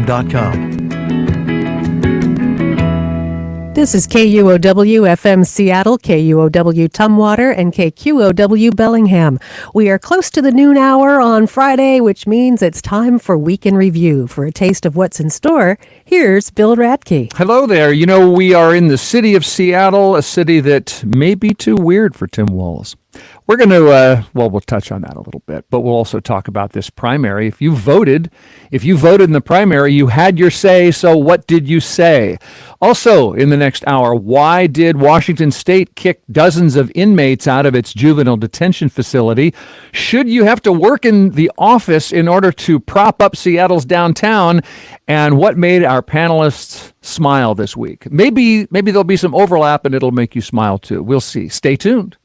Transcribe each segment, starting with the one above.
KUOW.com. This is KUOW FM Seattle, KUOW Tumwater, and KQOW Bellingham. We are close to the noon hour on Friday, which means it's time for Week in Review. For a taste of what's in store, here's Bill Radke. Hello there. You know, we are in the city of Seattle, a city that may be too weird for Tim Walz. We're going to, we'll touch on that a little bit, but we'll also talk about this primary. If you voted in the primary, you had your say, so what did you say? Also, in the next hour, why did Washington State kick dozens of inmates out of its juvenile detention facility? Should you have to work in the office in order to prop up Seattle's downtown? And what made our panelists smile this week? Maybe there'll be some overlap and it'll make you smile too. We'll see. Stay tuned.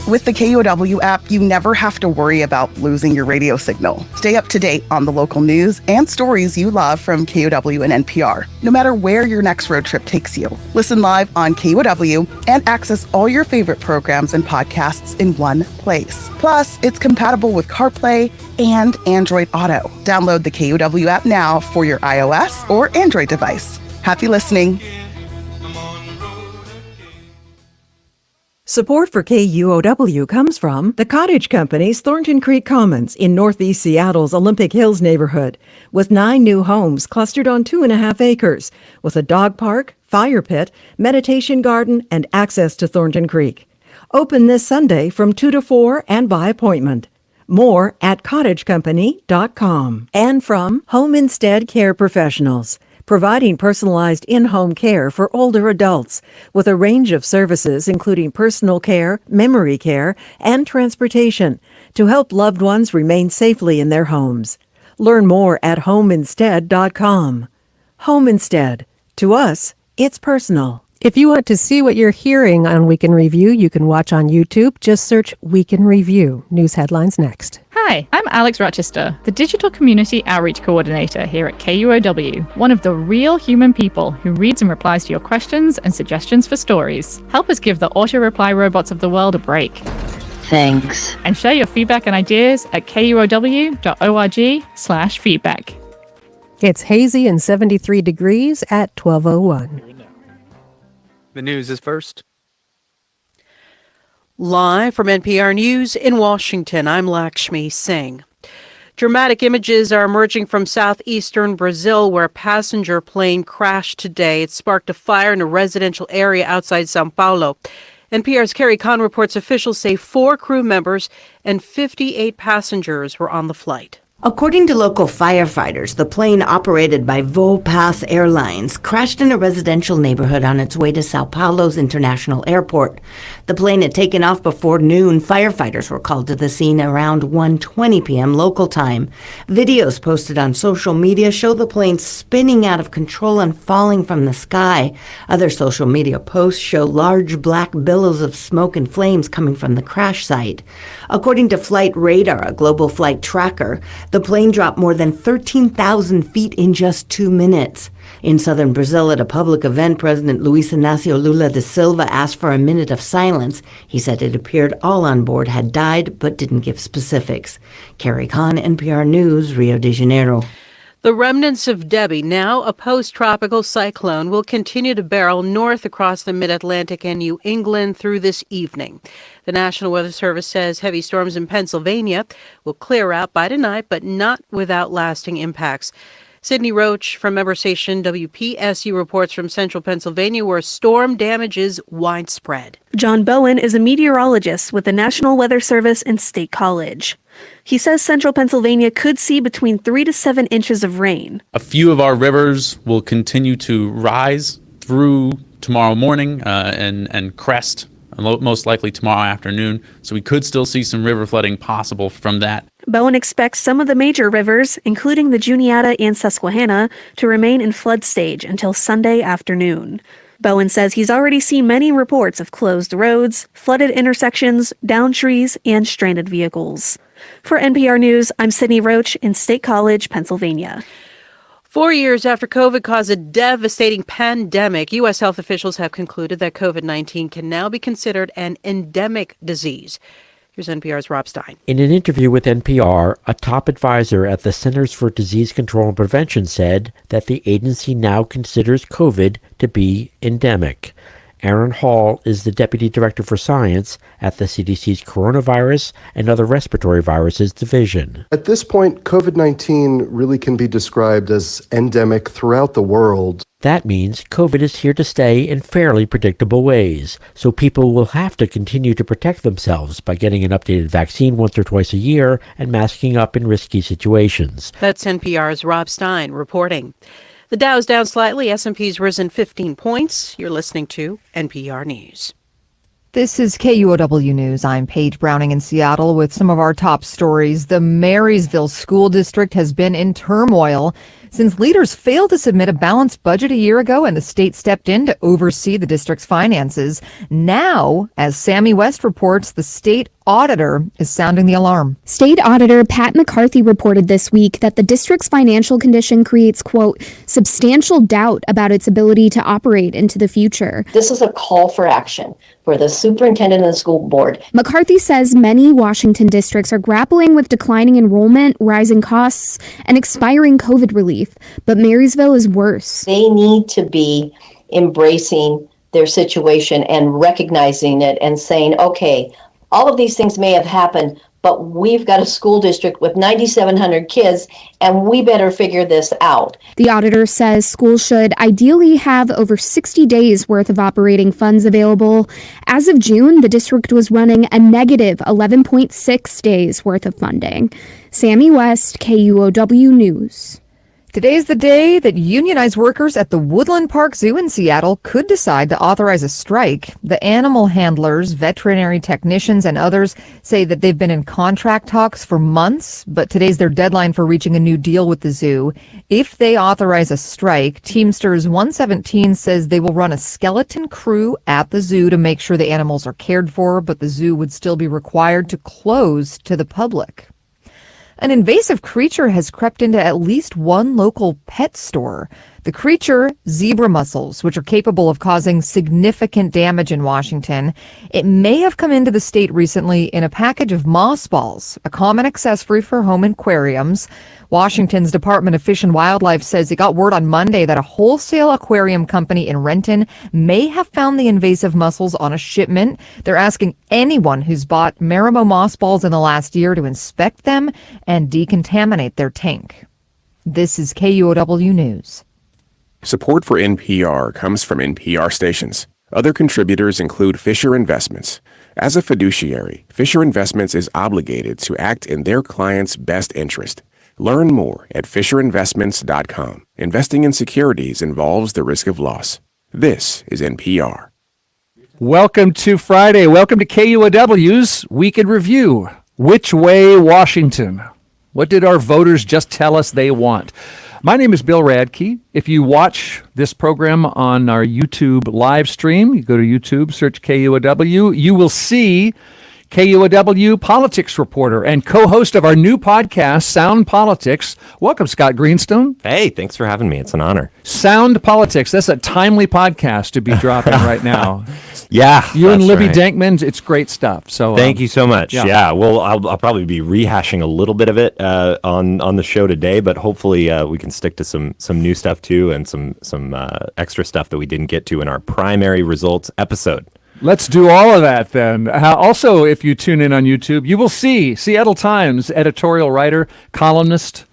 With the KUOW app, you never have to worry about losing your radio signal. Stay up to date on the local news and stories you love from KUOW and NPR, no matter where your next road trip takes you. Listen live on KUOW and access all your favorite programs and podcasts in one place. Plus, it's compatible with CarPlay and Android Auto. Download the KUOW app now for your iOS or Android device. Happy listening. Support for KUOW comes from the Cottage Company's Thornton Creek Commons in Northeast Seattle's Olympic Hills neighborhood, with 9 new homes clustered on 2.5 acres, with a dog park, fire pit, meditation garden, and access to Thornton Creek. Open this Sunday from 2 to 4 and by appointment. More at cottagecompany.com. And from Home Instead Care Professionals, providing personalized in-home care for older adults with a range of services including personal care, memory care, and transportation to help loved ones remain safely in their homes. Learn more at homeinstead.com. Home Instead. To us, it's personal. If you want to see what you're hearing on Week in Review, you can watch on YouTube. Just search Week in Review. News headlines next. Hi, I'm Alex Rochester, the Digital Community Outreach Coordinator here at KUOW, one of the real human people who reads and replies to your questions and suggestions for stories. Help us give the auto-reply robots of the world a break. Thanks. And share your feedback and ideas at kuow.org/feedback. It's hazy and 73 degrees at 12:01. The news is first. Live from NPR News in Washington, I'm Lakshmi Singh. Dramatic images are emerging from southeastern Brazil, where a passenger plane crashed today. It sparked a fire in a residential area outside São Paulo. NPR's Carrie Kahn reports officials say 4 crew members and 58 passengers were on the flight. According to local firefighters, the plane operated by Volpass Airlines crashed in a residential neighborhood on its way to Sao Paulo's International Airport. The plane had taken off before noon. Firefighters were called to the scene around 1:20 p.m. local time. Videos posted on social media show the plane spinning out of control and falling from the sky. Other social media posts show large black billows of smoke and flames coming from the crash site. According to Flight Radar, a global flight tracker, the plane dropped more than 13,000 feet in just 2 minutes. In southern Brazil, at a public event, President Luiz Inácio Lula da Silva asked for a minute of silence. He said it appeared all on board had died, but didn't give specifics. Carrie Kahn, NPR News, Rio de Janeiro. The remnants of Debbie, now a post-tropical cyclone, will continue to barrel north across the mid-Atlantic and New England through this evening. The National Weather Service says heavy storms in Pennsylvania will clear out by tonight, but not without lasting impacts. Sydney Roach from member station WPSU reports from central Pennsylvania, where storm damage is widespread. John Bowen is a meteorologist with the National Weather Service and State College. He says central Pennsylvania could see between 3 to 7 inches of rain. A few of our rivers will continue to rise through tomorrow morning and crest most likely tomorrow afternoon. So we could still see some river flooding possible from that. Bowen expects some of the major rivers, including the Juniata and Susquehanna, to remain in flood stage until Sunday afternoon. Bowen says he's already seen many reports of closed roads, flooded intersections, downed trees, and stranded vehicles. For NPR News, I'm Sydney Roach in State College, Pennsylvania. 4 years after COVID caused a devastating pandemic, U.S. health officials have concluded that COVID-19 can now be considered an endemic disease. Here's NPR's Rob Stein. In an interview with NPR, a top advisor at the Centers for Disease Control and Prevention said that the agency now considers COVID to be endemic. Aaron Hall is the Deputy Director for Science at the CDC's Coronavirus and Other Respiratory Viruses Division. At this point, COVID-19 really can be described as endemic throughout the world. That means COVID is here to stay in fairly predictable ways, so people will have to continue to protect themselves by getting an updated vaccine once or twice a year and masking up in risky situations. That's NPR's Rob Stein reporting. The Dow's down slightly. S&P's risen 15 points. You're listening to NPR News. This is KUOW News. I'm Paige Browning in Seattle with some of our top stories. The Marysville School District has been in turmoil since leaders failed to submit a balanced budget a year ago and the state stepped in to oversee the district's finances. Now, as Sammy West reports, the state auditor is sounding the alarm. State Auditor Pat McCarthy reported this week that the district's financial condition creates, quote, substantial doubt about its ability to operate into the future. This is a call for action for the superintendent and the school board. McCarthy says many Washington districts are grappling with declining enrollment, rising costs, and expiring COVID relief, but Marysville is worse. They need to be embracing their situation and recognizing it and saying, okay, all of these things may have happened, but we've got a school district with 9,700 kids, and we better figure this out. The auditor says schools should ideally have over 60 days worth of operating funds available. As of June, the district was running a negative 11.6 days worth of funding. Sammy West, KUOW News. Today's the day that unionized workers at the Woodland Park Zoo in Seattle could decide to authorize a strike. The animal handlers, veterinary technicians, and others say that they've been in contract talks for months, but today's their deadline for reaching a new deal with the zoo. If they authorize a strike, Teamsters 117 says they will run a skeleton crew at the zoo to make sure the animals are cared for, but the zoo would still be required to close to the public. An invasive creature has crept into at least one local pet store. The creature, zebra mussels, which are capable of causing significant damage in Washington. It may have come into the state recently in a package of mossballs, a common accessory for home aquariums. Washington's Department of Fish and Wildlife says it got word on Monday that a wholesale aquarium company in Renton may have found the invasive mussels on a shipment. They're asking anyone who's bought Marimo mossballs in the last year to inspect them and decontaminate their tank. This is KUOW News. Support for NPR comes from NPR stations. Other contributors include Fisher Investments. As a fiduciary, Fisher Investments is obligated to act in their client's best interest. Learn more at FisherInvestments.com. Investing in securities involves the risk of loss. This is NPR. Welcome to Friday. Welcome to KUOW's Week in Review. Which way, Washington? What did our voters just tell us they want? My name is Bill Radke. If you watch this program on our YouTube live stream, you go to YouTube, search KUOW, you will see KUOW politics reporter and co-host of our new podcast, Sound Politics. Welcome, Scott Greenstone. Hey, thanks for having me. It's an honor. Sound Politics. That's a timely podcast to be dropping right now. Yeah, you and Libby right. Dankman, it's great stuff. So thank you so much. Yeah, well, I'll probably be rehashing a little bit of it on the show today, but hopefully we can stick to some new stuff too, and some extra stuff that we didn't get to in our primary results episode. Let's do all of that then. Also, if you tune in on YouTube, you will see Seattle Times editorial writer, columnist,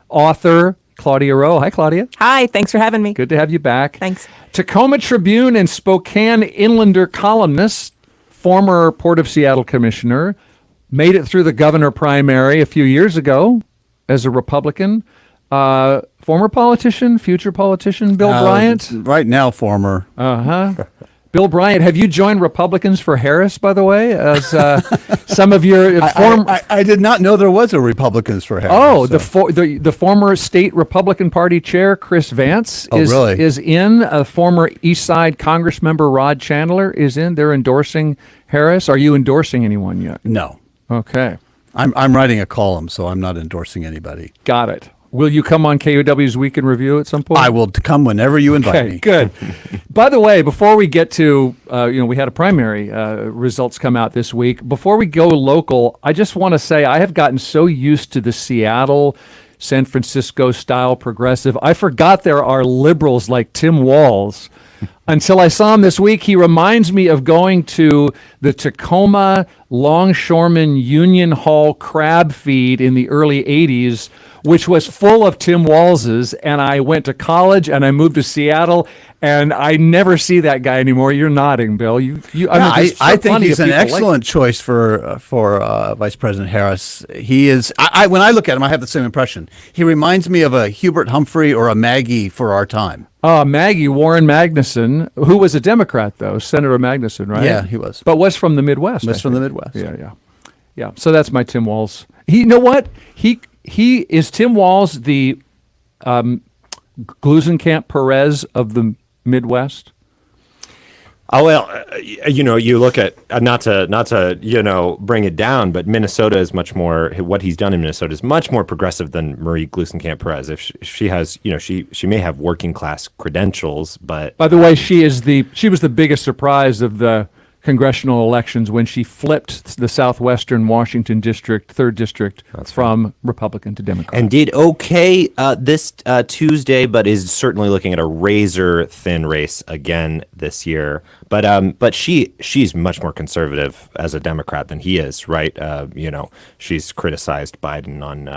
author Claudia Rowe. Hi, Claudia. Hi, thanks for having me. Good to have you back. Thanks. Tacoma Tribune and Spokane Inlander columnist, former Port of Seattle commissioner, made it through the governor primary a few years ago as a Republican. Former politician, future politician, Bill Bryant. Right now, former. Bill Bryant, have you joined Republicans for Harris, by the way? As some of your I did not know there was a Republicans for Harris. Oh, so. the former state Republican Party chair, Chris Vance, is in. A former East Side Congress member, Rod Chandler, is in. They're endorsing Harris. Are you endorsing anyone yet? No. Okay. I'm writing a column, so I'm not endorsing anybody. Got it. Will you come on KUOW's Week in Review at some point? I will come whenever you invite me. Good. By the way, before we get to, we had a primary results come out this week. Before we go local, I just want to say I have gotten so used to the Seattle, San Francisco style progressive. I forgot there are liberals like Tim Walz until I saw him this week. He reminds me of going to the Tacoma Longshoreman Union Hall crab feed in the early 80s, which was full of Tim Walz's, and I went to college and I moved to Seattle, and I never see that guy anymore. You're nodding, Bill. I think he's an excellent choice for Vice President Harris. He is. When I look at him, I have the same impression. He reminds me of a Hubert Humphrey or a Maggie for our time. Maggie, Warren Magnuson, who was a Democrat, though, Senator Magnuson, right? Yeah, he was. But was from the Midwest. Was from the Midwest. Yeah. So that's my Tim Walz. You know what? He is Tim Walz the Glusenkamp Perez of the Midwest. Oh, well, you look at, not to bring it down, but Minnesota is much more, what he's done in Minnesota is much more progressive than Marie Glusenkamp Perez. If she has, she may have working class credentials, but. By the way, she was the biggest surprise of the congressional elections when she flipped the southwestern Washington district, 3rd district, from Republican to Democrat. And did okay this Tuesday, but is certainly looking at a razor-thin race again this year. But she's much more conservative as a Democrat than he is, right? She's criticized Biden on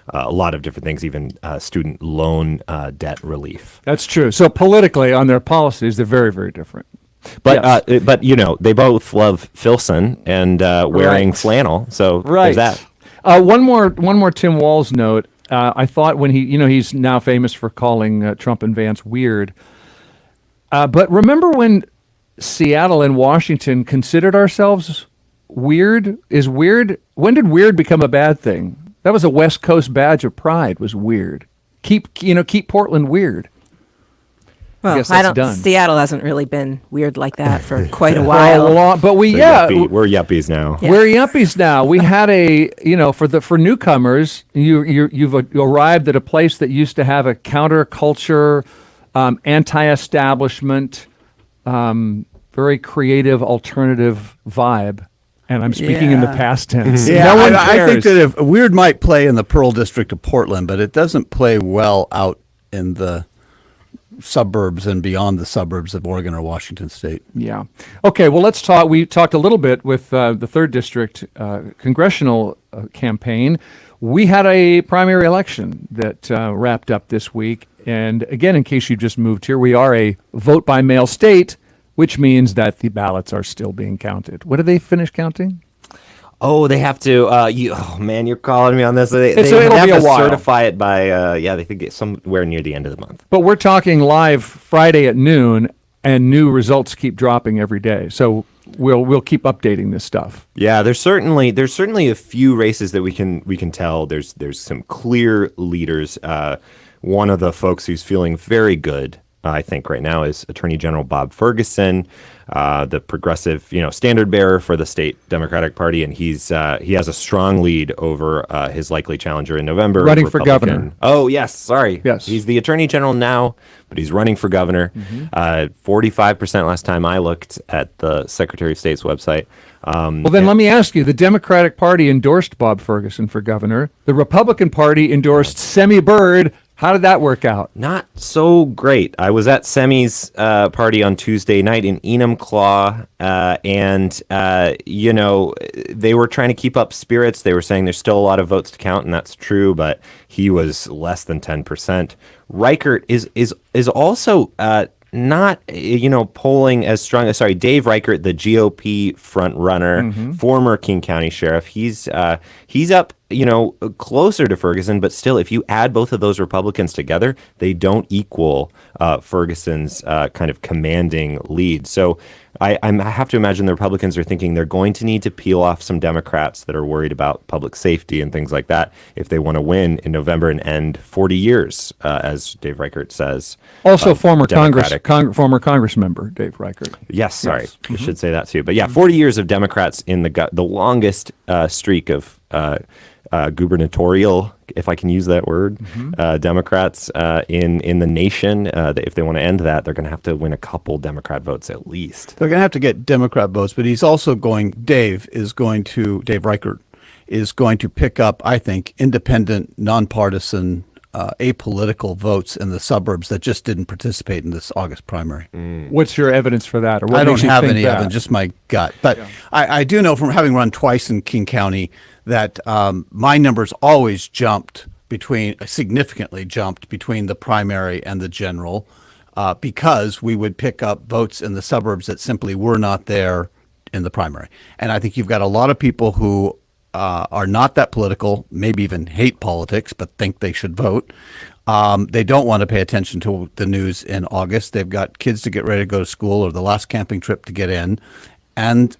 a lot of different things, even student loan debt relief. That's true. So politically, on their policies, they're very, very different. But they both love Filson and wearing flannel. So there's that. One more Tim Walz note. I thought when he's now famous for calling Trump and Vance weird. But remember when Seattle and Washington considered ourselves weird? When did weird become a bad thing? That was a West Coast badge of pride. Was weird. Keep Portland weird. Well, Seattle hasn't really been weird like that for quite a while. But we're yuppies now. Yeah. We're yuppies now. We had for newcomers, you've arrived at a place that used to have a counterculture, anti-establishment, very creative alternative vibe. And I'm speaking in the past tense. Yeah, I think that if weird might play in the Pearl District of Portland, but it doesn't play well out in the suburbs and beyond the suburbs of Oregon or Washington State. Yeah. Okay, well, let's talk. We talked a little bit with the 3rd District congressional campaign. We had a primary election that wrapped up this week. And again, in case you just moved here, we are a vote-by-mail state, which means that the ballots are still being counted. What did they finish counting? Oh, they have to. You're calling me on this. They it'll have be a to while. certify it by. They think it's somewhere near the end of the month. But we're talking live Friday at noon, and new results keep dropping every day. So we'll keep updating this stuff. Yeah, there's certainly a few races that we can tell. There's some clear leaders. One of the folks who's feeling very good, I think, right now is Attorney General Bob Ferguson, the progressive, standard bearer for the state Democratic Party, and he has a strong lead over his likely challenger in November. Running for governor. Oh, yes. Sorry. Yes. He's the Attorney General now, but he's running for governor. 45% last time I looked at the Secretary of State's website. Let me ask you, the Democratic Party endorsed Bob Ferguson for governor. The Republican Party endorsed Semi Bird. How did that work out? Not so great. I was at Semi's party on Tuesday night in Enumclaw, and they were trying to keep up spirits. They were saying there's still a lot of votes to count, and that's true, but he was less than 10%. Reichert is also not polling as strong. Sorry, Dave Reichert, the GOP front runner, former King County sheriff. He's up closer to Ferguson, but still, if you add both of those Republicans together, they don't equal Ferguson's kind of commanding lead. So I have to imagine the Republicans are thinking they're going to need to peel off some Democrats that are worried about public safety and things like that if they want to win in November and end 40 years, as Dave Reichert says. Also, former Congress member Dave Reichert. Yes, sorry, I should say that too. But yeah, 40 years of Democrats in the longest streak of gubernatorial, if I can use that word, Democrats in the nation. If they want to end that, they're going to have to win a couple Democrat votes at least. They're going to have to get Democrat votes, but he's also Dave Reichert is going to pick up, I think, independent, nonpartisan, apolitical votes in the suburbs that just didn't participate in this August primary. What's your evidence for that? Or what I don't makes you have think any that? evidence, just my gut. But I do know from having run twice in King County that my numbers always significantly jumped between the primary and the general because we would pick up votes in the suburbs that simply were not there in the primary. And I think you've got a lot of people who are not that political, maybe even hate politics, but think they should vote. They don't want to pay attention to the news in August. They've got kids to get ready to go to school or the last camping trip to get in. And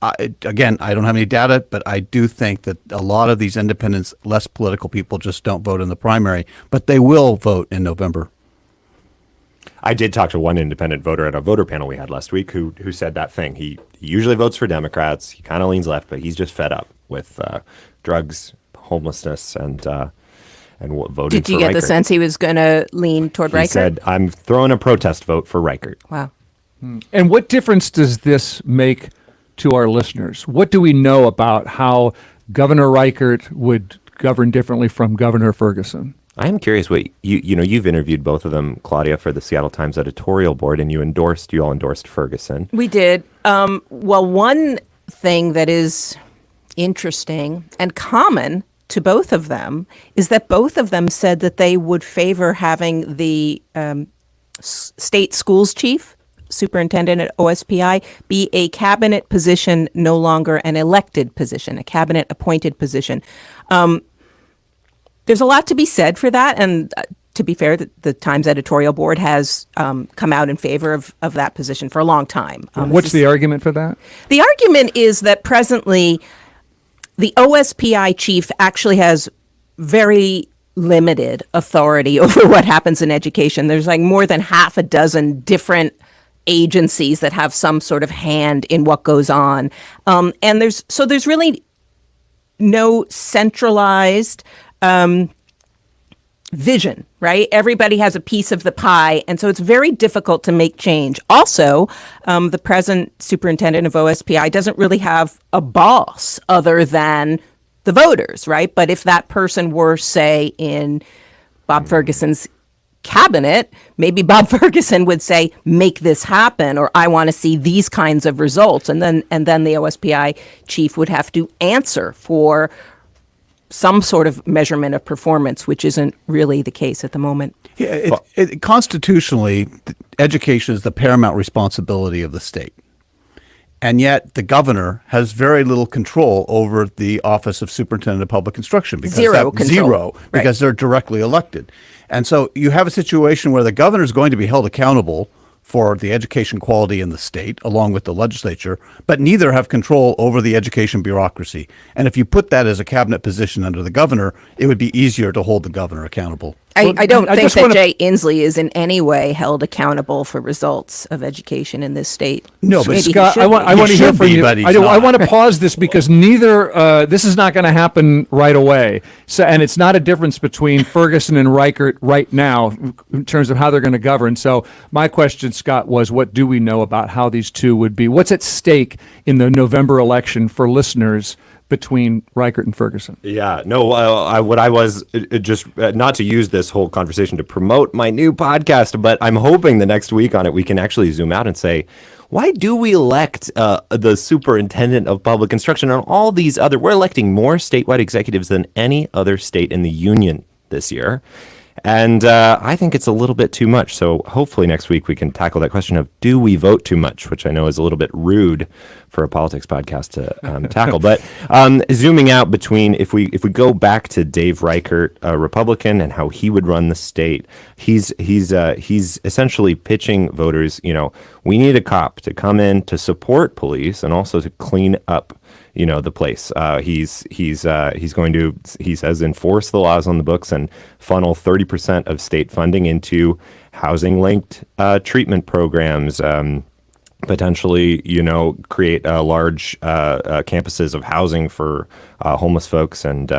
again, I don't have any data, but I do think that a lot of these independents, less political people just don't vote in the primary, but they will vote in November. I did talk to one independent voter at a voter panel we had last week who said that thing. He usually votes for Democrats. He kind of leans left, but he's just fed up with drugs, homelessness, and voting for Reichert. Did you get the sense he was going to lean toward Reichert? He said, I'm throwing a protest vote for Reichert. Wow. And what difference does this make to our listeners? What do we know about how Governor Reichert would govern differently from Governor Ferguson? I am curious what you've interviewed both of them, Claudia, for the Seattle Times editorial board, and you all endorsed Ferguson. We did. Well, one thing that is interesting and common to both of them is that both of them said that they would favor having the state schools chief, superintendent at OSPI, be a cabinet position, no longer an elected position, a cabinet appointed position. There's a lot to be said for that, and to be fair, the Times editorial board has come out in favor of that position for a long time. What's the argument for that? The argument is that presently the OSPI chief actually has very limited authority over what happens in education. There's like more than half a dozen different agencies that have some sort of hand in what goes on. And there's really no centralized vision, right? Everybody has a piece of the pie, and so it's very difficult to make change. Also, the present superintendent of OSPI doesn't really have a boss other than the voters, right? But if that person were, say, in Bob Ferguson's cabinet, maybe Bob Ferguson would say, make this happen, or I want to see these kinds of results. And then the OSPI chief would have to answer for some sort of measurement of performance, which isn't really the case at the moment. Yeah, constitutionally, education is the paramount responsibility of the state. And yet the governor has very little control over the Office of Superintendent of Public Instruction. Because because they're directly elected. And so you have a situation where the governor is going to be held accountable for the education quality in the state, along with the legislature, but neither have control over the education bureaucracy. And if you put that as a cabinet position under the governor, it would be easier to hold the governor accountable. I don't think that Jay Inslee is in any way held accountable for results of education in this state. No, but Scott, I want to hear from you. I want to pause this because neither this is not going to happen right away. So, and it's not a difference between Ferguson and Reichert right now in terms of how they're going to govern. So my question, Scott, was what do we know about how these two would be? What's at stake in the November election for listeners between Reichert and Ferguson? Yeah, no, what I was just not to use this whole conversation to promote my new podcast, but I'm hoping the next week on it we can actually zoom out and say, why do we elect the superintendent of public instruction and all these other? We're electing more statewide executives than any other state in the union this year. And I think it's a little bit too much. So hopefully next week we can tackle that question of do we vote too much, which I know is a little bit rude for a politics podcast to tackle. But zooming out between if we go back to Dave Reichert, a Republican, and how he would run the state, he's essentially pitching voters, we need a cop to come in to support police and also to clean up the place. He's going to, he says, enforce the laws on the books and funnel 30% of state funding into housing-linked treatment programs, potentially, create large campuses of housing for homeless folks. And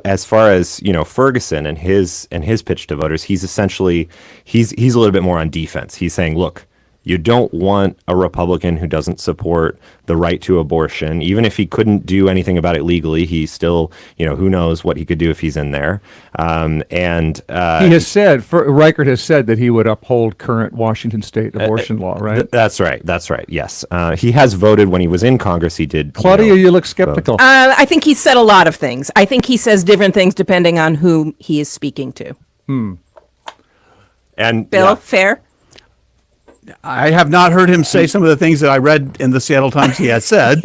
as far as Ferguson and his pitch to voters, he's essentially he's a little bit more on defense. He's saying, look, you don't want a Republican who doesn't support the right to abortion. Even if he couldn't do anything about it legally, he still, who knows what he could do if he's in there. He has said, Reichert has said that he would uphold current Washington state abortion law, right? That's right. Yes. He has voted when he was in Congress. He did. Claudia, you look skeptical. I think he said a lot of things. I think he says different things depending on whom he is speaking to. And Bill, fair? I have not heard him say some of the things that I read in the Seattle Times he has said.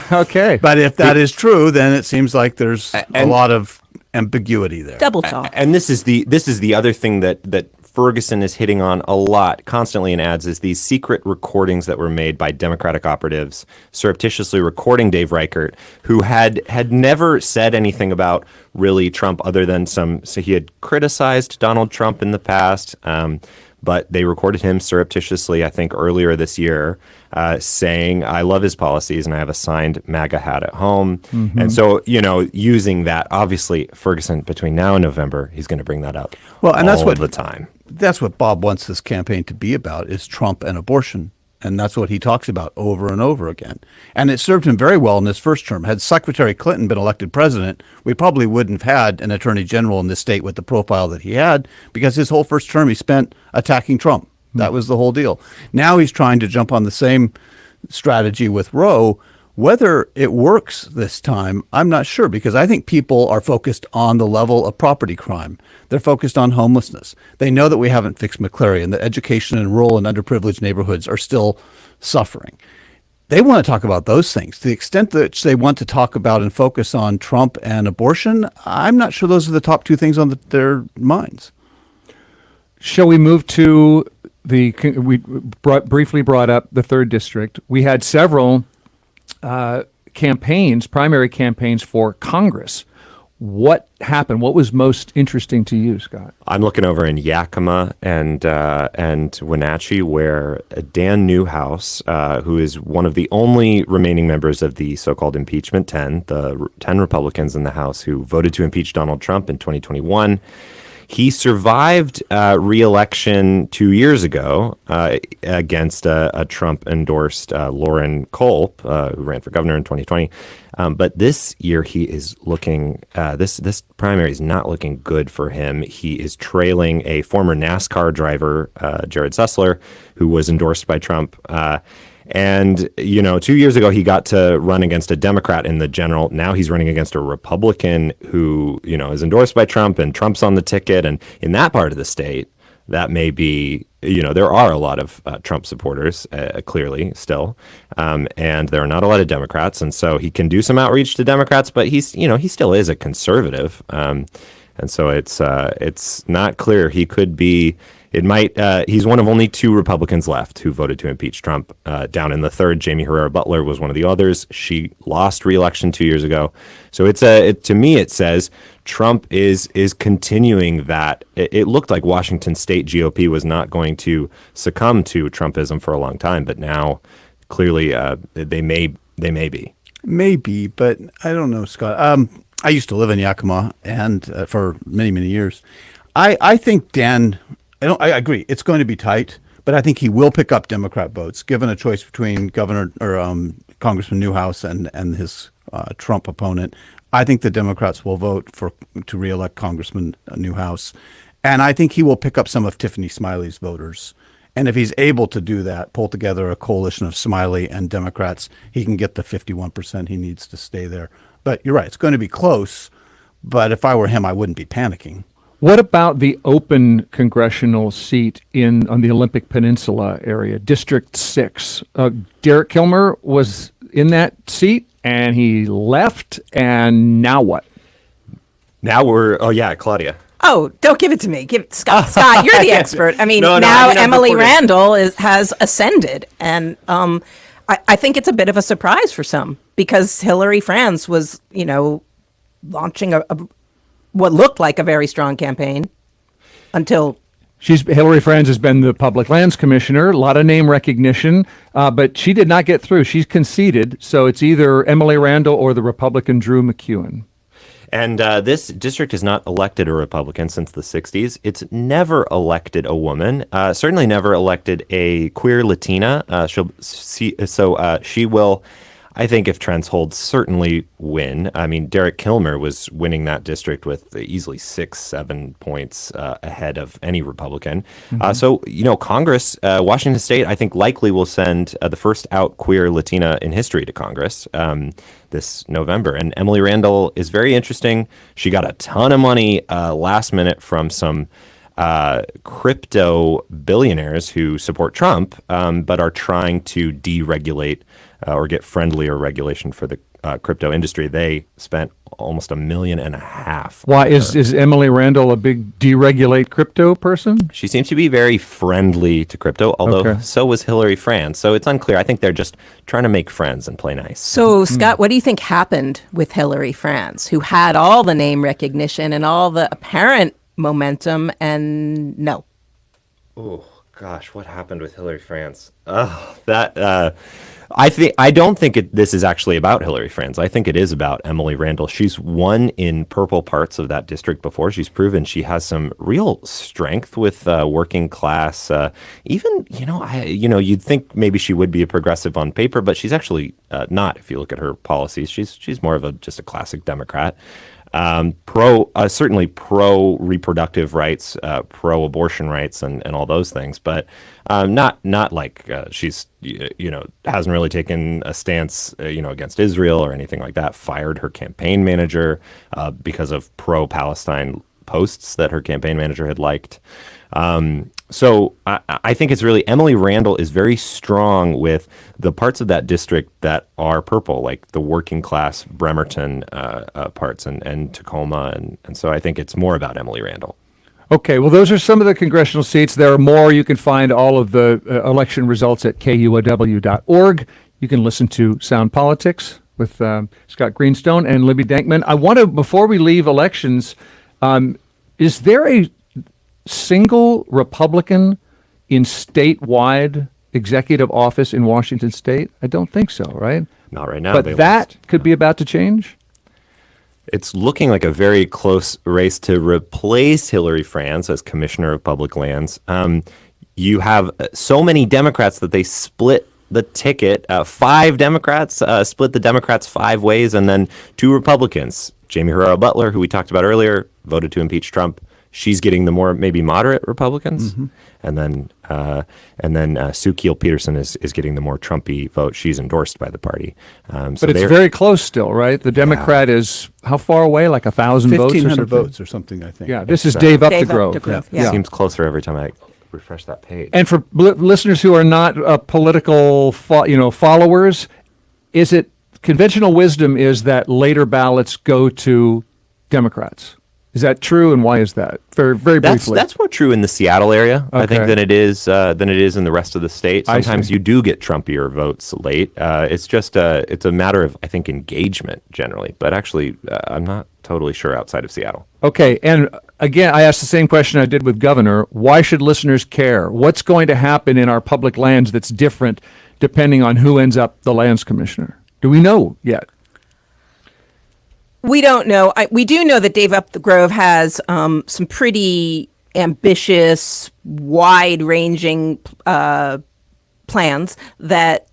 Okay. But if that is true, then it seems like there's a lot of ambiguity there. Double talk. And this is the other thing that Ferguson is hitting on a lot constantly in ads is these secret recordings that were made by Democratic operatives surreptitiously recording Dave Reichert, who had never said anything about really Trump other than so he had criticized Donald Trump in the past. But they recorded him surreptitiously, I think, earlier this year, saying, I love his policies and I have a signed MAGA hat at home. Mm-hmm. And so, using that, obviously, Ferguson, between now and November, he's going to bring that up all the time. That's what Bob wants this campaign to be about, is Trump and abortion. And that's what he talks about over and over again. And it served him very well in his first term. Had Secretary Clinton been elected president, we probably wouldn't have had an attorney general in this state with the profile that he had, because his whole first term he spent attacking Trump. That was the whole deal. Now he's trying to jump on the same strategy with Rowe. Whether it works this time, I'm not sure, because I think people are focused on the level of property crime. They're focused on homelessness. They know that we haven't fixed McCleary and that education in rural and underprivileged neighborhoods are still suffering. They want to talk about those things. To the extent that they want to talk about and focus on Trump and abortion, I'm not sure those are the top two things on their minds. Shall we move to we briefly brought up the 3rd District. We had several primary campaigns for Congress. What happened? What was most interesting to you, Scott? I'm looking over in Yakima and Wenatchee, where Dan Newhouse, who is one of the only remaining members of the so-called impeachment 10, the 10 Republicans in the House who voted to impeach Donald Trump in 2021, he survived re-election 2 years ago against a Trump-endorsed Lauren Culp, who ran for governor in 2020. But this year he is looking, this primary is not looking good for him. He is trailing a former NASCAR driver, Jared Sussler, who was endorsed by Trump. And, 2 years ago, he got to run against a Democrat in the general. Now he's running against a Republican who, is endorsed by Trump, and Trump's on the ticket. And in that part of the state, that may be, there are a lot of Trump supporters, clearly, still. And there are not a lot of Democrats. And so he can do some outreach to Democrats, but he still is a conservative. And so it's not clear. He could be. He's one of only 2 Republicans left who voted to impeach Trump. Down in the 3rd, Jamie Herrera Butler was one of the others. She lost re-election 2 years ago. So to me, it says Trump is continuing that. It looked like Washington State GOP was not going to succumb to Trumpism for a long time, but now clearly they may be. Maybe, but I don't know, Scott. I used to live in Yakima and for many, many years. I think Dan. I agree. It's going to be tight, but I think he will pick up Democrat votes, given a choice between Governor or Congressman Newhouse and his Trump opponent. I think the Democrats will vote to reelect Congressman Newhouse, and I think he will pick up some of Tiffany Smiley's voters. And if he's able to do that, pull together a coalition of Smiley and Democrats, he can get the 51% he needs to stay there. But you're right; it's going to be close. But if I were him, I wouldn't be panicking. What about the open congressional seat on the Olympic Peninsula area, District 6? Derek Kilmer was in that seat, and he left, and now what? Now Claudia. Oh, don't give it to me. Give it, Scott. Scott, you're the expert. I mean, Emily Randall has ascended, and I think it's a bit of a surprise for some, because Hillary France was, launching what looked like a very strong campaign until Hillary Franz has been the public lands commissioner, a lot of name recognition, but she did not get through. She's conceded, so it's either Emily Randall or the Republican Drew McEwen. And this district has not elected a Republican since the 60s. It's never elected a woman, certainly never elected a queer Latina. She will, I think, if trends hold, certainly win. I mean, Derek Kilmer was winning that district with easily 6-7 points ahead of any Republican. Congress, Washington State, I think likely will send the first out queer Latina in history to Congress this November. And Emily Randall is very interesting. She got a ton of money last minute from some crypto billionaires who support Trump, but are trying to deregulate or get friendlier regulation for the crypto industry. They spent almost $1.5 million. Why is Emily Randall a big deregulate crypto person? She seems to be very friendly to crypto, although so was Hillary Franz. So it's unclear. I think they're just trying to make friends and play nice. So, Scott, what do you think happened with Hillary Franz, who had all the name recognition and all the apparent momentum, and no? Oh, gosh, what happened with Hillary Franz? I don't think this is actually about Hillary Franz. I think it is about Emily Randall. She's won in purple parts of that district before. She's proven she has some real strength with working class. You'd think maybe she would be a progressive on paper, but she's actually not. If you look at her policies, she's more of just a classic Democrat. Certainly pro reproductive rights, pro abortion rights, and all those things, but not like she's hasn't really taken a stance against Israel or anything like that. Fired her campaign manager because of pro Palestine posts that her campaign manager had liked. So I think it's really Emily Randall is very strong with the parts of that district that are purple, like the working class Bremerton parts and Tacoma. And so I think it's more about Emily Randall. Okay, well, those are some of the congressional seats. There are more. You can find all of the election results at KUOW.org. You can listen to Sound Politics with Scott Greenstone and Libby Dankman. I want to, before we leave elections, is there a single Republican in statewide executive office in Washington State? I don't think so, right? Not right now. But that could be about to change? It's looking like a very close race to replace Hillary Franz as Commissioner of Public Lands. You have so many Democrats that they split the ticket. 5 Democrats split the Democrats 5 ways, and then 2 Republicans. Jamie Herrera Butler, who we talked about earlier, voted to impeach Trump. She's getting the more maybe moderate Republicans, and then Sue Keel Peterson is getting the more Trumpy vote. She's endorsed by the party, but it's very close still, right? The Democrat is how far away? Like 1,000 votes, 1,500 votes or something. I think. Yeah, this is Dave Updegrove. Yeah. Seems closer every time I refresh that page. And for listeners who are not political, followers, is it conventional wisdom is that later ballots go to Democrats? Is that true, and why is that? Very, very briefly. That's more true in the Seattle area, I think, than it is in the rest of the state. Sometimes you do get Trumpier votes late. It's just it's a matter of, I think, engagement generally. But actually, I'm not totally sure outside of Seattle. Okay, and again, I asked the same question I did with Governor. Why should listeners care? What's going to happen in our public lands that's different depending on who ends up the lands commissioner? Do we know yet? We don't know. We do know that Dave Updegrove has some pretty ambitious, wide-ranging plans that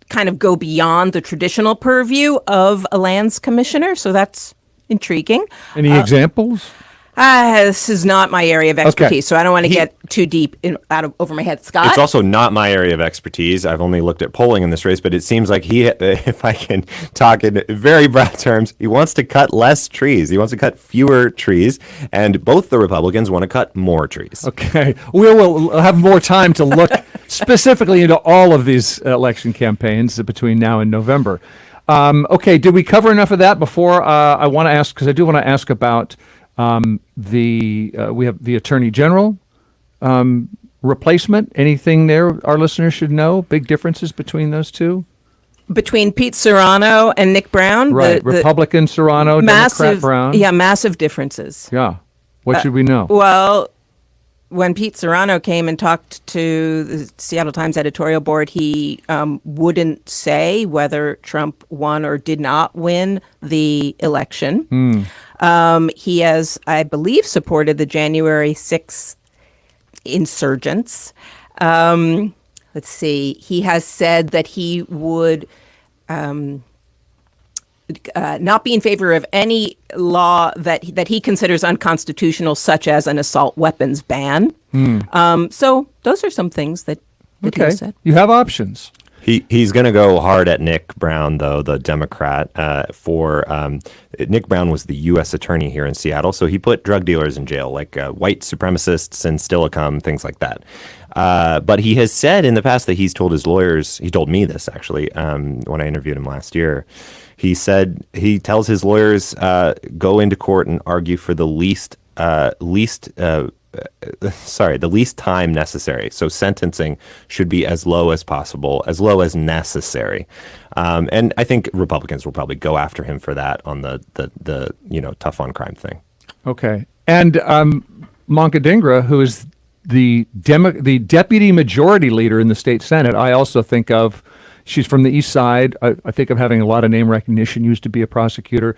kind of go beyond the traditional purview of a lands commissioner. So that's intriguing. Any examples? This is not my area of expertise, so I don't want to get too deep over my head. Scott? It's also not my area of expertise. I've only looked at polling in this race, but it seems like if I can talk in very broad terms, he wants to cut less trees. He wants to cut fewer trees, and both the Republicans want to cut more trees. Okay. We'll have more time to look specifically into all of these election campaigns between now and November. Okay, did we cover enough of that before I want to ask, because I do want to ask about we have the Attorney General replacement. Anything there our listeners should know? Big differences between those two? Between Pete Serrano and Nick Brown? Right, Republican Serrano, Democrat Brown. Yeah, massive differences. Yeah. What should we know? Well, when Pete Serrano came and talked to the Seattle Times editorial board, he wouldn't say whether Trump won or did not win the election. He has, I believe, supported the January 6th insurgents. Let's see. He has said that he would not be in favor of any law that he considers unconstitutional, such as an assault weapons ban. So those are some things that he said. You have options. He's going to go hard at Nick Brown, though, the Democrat. Nick Brown was the U.S. attorney here in Seattle, so he put drug dealers in jail, like white supremacists and Stillicum, things like that. But he has said in the past that he's told his lawyers, he told me this actually when I interviewed him last year, he said he tells his lawyers, go into court and argue for the least time necessary. So sentencing should be as low as possible, as low as necessary. And I think Republicans will probably go after him for that on the tough on crime thing. Okay. And Monka Dhingra, who is the deputy majority leader in the state Senate, I also think of. She's from the East Side. I think of having a lot of name recognition, used to be a prosecutor.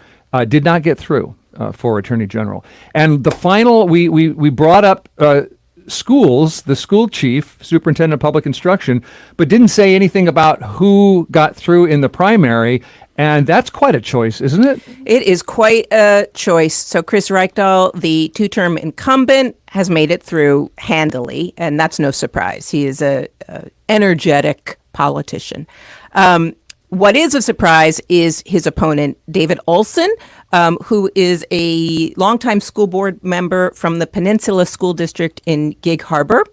Did not get through for Attorney General. And the final, we brought up schools, the school chief, superintendent of public instruction, but didn't say anything about who got through in the primary. And that's quite a choice, isn't it? It is quite a choice. So Chris Reichdahl, the two-term incumbent, has made it through handily, and that's no surprise. He is a energetic politician. What is a surprise is his opponent, David Olson, who is a longtime school board member from the Peninsula School District in Gig Harbor.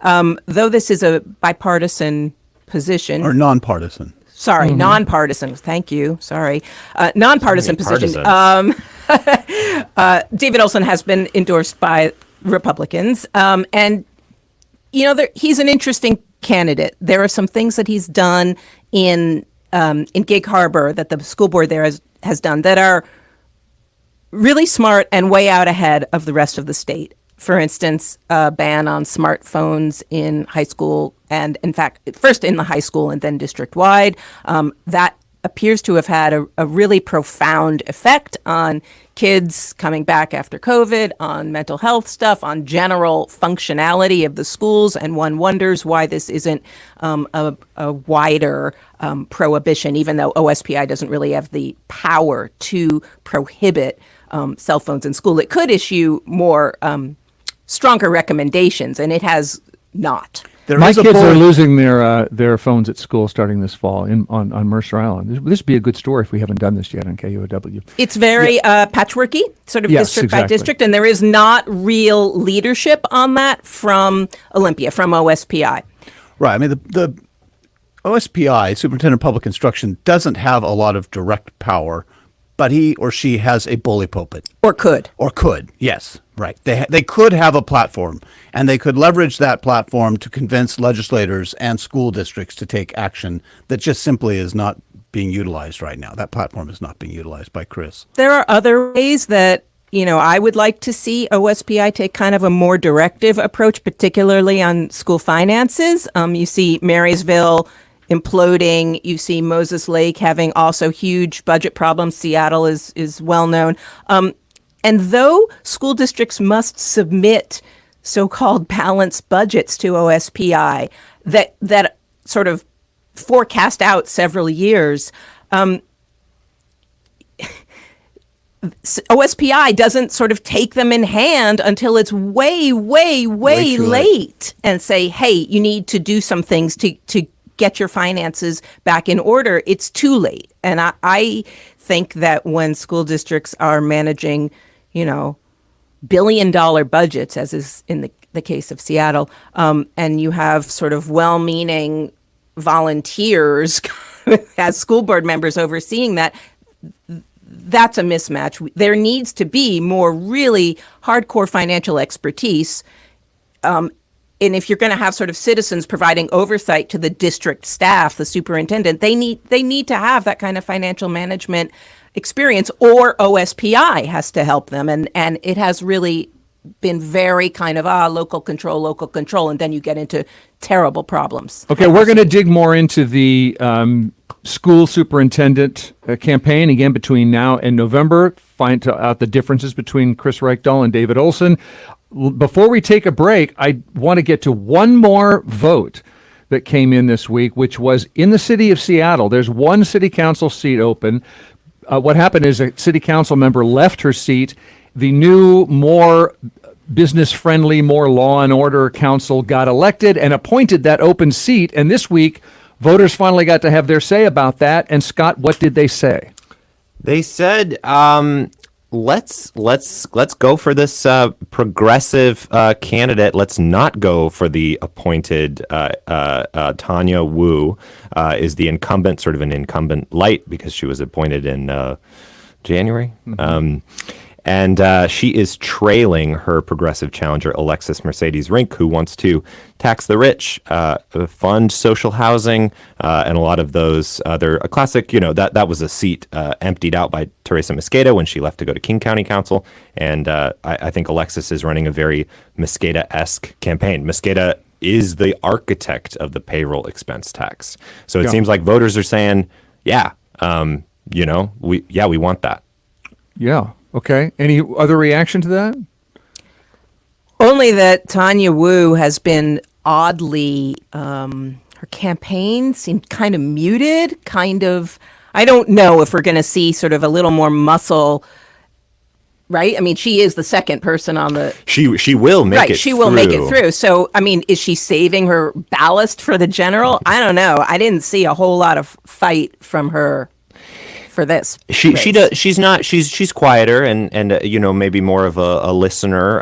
Though this is a bipartisan position. Or nonpartisan. Sorry, nonpartisan. Thank you. Sorry. Nonpartisan position. David Olson has been endorsed by Republicans. And, he's an interesting candidate. There are some things that he's done in Gig Harbor that the school board there has done that are really smart and way out ahead of the rest of the state. For instance, a ban on smartphones in high school, and in fact, first in the high school and then district-wide. That appears to have had a really profound effect on kids coming back after COVID, on mental health stuff, on general functionality of the schools, and one wonders why this isn't a wider prohibition, even though OSPI doesn't really have the power to prohibit cell phones in school. It could issue more stronger recommendations, and it has not. My kids are losing their phones at school starting this fall on Mercer Island. This would be a good story if we haven't done this yet on KUOW. It's very patchworky, sort of district by district, and there is not real leadership on that from Olympia, from OSPI. Right. I mean, the OSPI, Superintendent of Public Instruction, doesn't have a lot of direct power, but he or she has a bully pulpit. Or could. Yes. Right. They could have a platform, and they could leverage that platform to convince legislators and school districts to take action that just simply is not being utilized right now. That platform is not being utilized by Chris. There are other ways that, I would like to see OSPI take kind of a more directive approach, particularly on school finances. You see Marysville imploding. You see Moses Lake having also huge budget problems. Seattle is well known. And though school districts must submit so-called balanced budgets to OSPI that sort of forecast out several years, OSPI doesn't sort of take them in hand until it's way late and say, hey, you need to do some things to get your finances back in order. It's too late. And I think that when school districts are managing billion-dollar budgets, as is in the case of Seattle, and you have sort of well-meaning volunteers as school board members overseeing that, that's a mismatch. There needs to be more really hardcore financial expertise. And if you're going to have sort of citizens providing oversight to the district staff, the superintendent, they need to have that kind of financial management experience, or OSPI has to help them, and it has really been very kind of local control, and then you get into terrible problems. Okay, we're going to dig more into the school superintendent campaign again between now and November. Find out the differences between Chris Reichdahl and David Olson. Before we take a break, I want to get to one more vote that came in this week, which was in the city of Seattle. There's one city council seat open. What happened is a city council member left her seat. The new, more business-friendly, more law and order council got elected and appointed that open seat. And this week, voters finally got to have their say about that. And Scott, what did they say? They said, let's go for this progressive candidate. Let's not go for the appointed Tanya Wu is the incumbent, sort of an incumbent light because she was appointed in January. Mm-hmm. And she is trailing her progressive challenger, Alexis Mercedes Rink, who wants to tax the rich, fund social housing, and a lot of those. They're a classic, that was a seat emptied out by Teresa Mosqueda when she left to go to King County Council. And I think Alexis is running a very Mosqueda-esque campaign. Mosqueda is the architect of the payroll expense tax. So it seems like voters are saying, we want that. Yeah. Okay. Any other reaction to that? Only that Tanya Wu has been oddly, her campaign seemed kind of muted, I don't know if we're going to see sort of a little more muscle, right? I mean, she is the second person on the... She will make it through. She will make it through. So, I mean, is she saving her ballast for the general? I don't know. I didn't see a whole lot of fight from her for this. She's quieter and maybe more of a listener,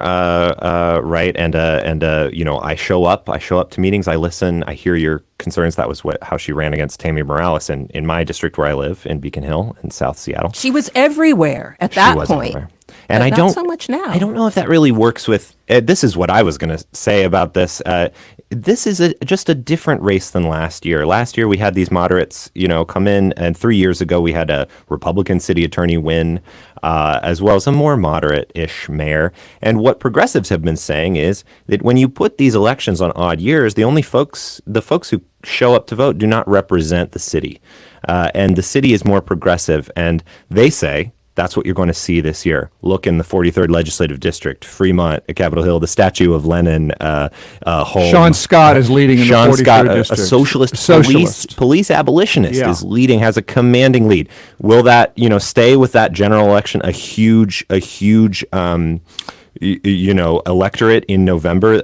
right? And I show up to meetings, I listen, I hear your concerns. That was how she ran against Tammy Morales in my district where I live in Beacon Hill in South Seattle. She was everywhere at that point. Everywhere. And but not so much now. I don't know if that really works with. This is what I was going to say about this. This is just a different race than last year. Last year we had these moderates, come in, and 3 years ago we had a Republican city attorney win, as well as a more moderate-ish mayor. And what progressives have been saying is that when you put these elections on odd years, the folks who show up to vote do not represent the city, and the city is more progressive. And they say. That's what you're going to see this year. Look in the 43rd Legislative District, Fremont, Capitol Hill, the statue of Lenin, home. Sean Scott is leading in the 43rd Scott, District. A socialist. Police abolitionist, is leading, has a commanding lead. Will that, stay with that general election a huge electorate in November?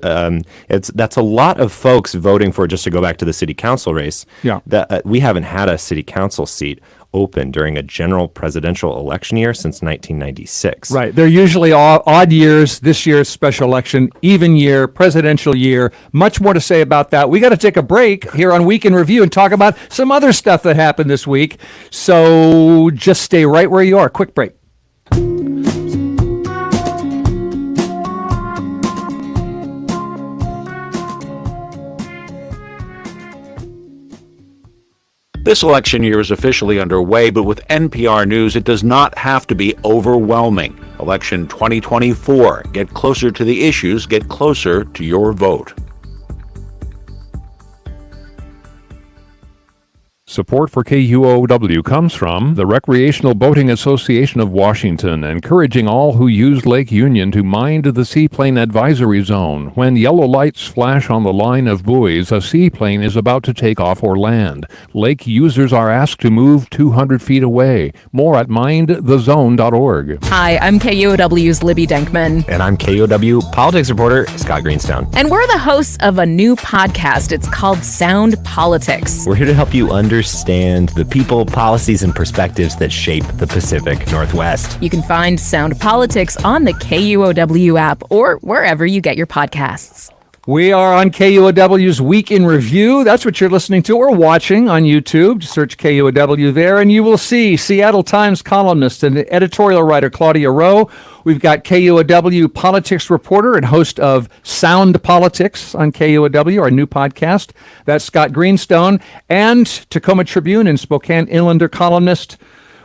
That's a lot of folks voting for, just to go back to the city council race. Yeah. That we haven't had a city council seat open during a general presidential election year since 1996. Right. They're usually odd years. This year's special election, even year, presidential year. Much more to say about that. We got to take a break here on Week in Review and talk about some other stuff that happened this week. So just stay right where you are. Quick break. This election year is officially underway, but with NPR News, it does not have to be overwhelming. Election 2024. Get closer to the issues, get closer to your vote. Support for KUOW comes from the Recreational Boating Association of Washington, encouraging all who use Lake Union to mind the seaplane advisory zone. When yellow lights flash on the line of buoys, a seaplane is about to take off or land. Lake users are asked to move 200 feet away. More at mindthezone.org. Hi, I'm KUOW's Libby Denkman. And I'm KUOW politics reporter Scott Greenstone. And we're the hosts of a new podcast. It's called Sound Politics. We're here to help you understand the people, policies, and perspectives that shape the Pacific Northwest. You can find Sound Politics on the KUOW app or wherever you get your podcasts. We are on KUOW's Week in Review. That's what you're listening to or watching on YouTube. Just search KUOW there, and you will see Seattle Times columnist and editorial writer Claudia Rowe. We've got KUOW politics reporter and host of Sound Politics on KUOW, our new podcast. That's Scott Greenstone. And Tacoma Tribune and Spokane Inlander columnist,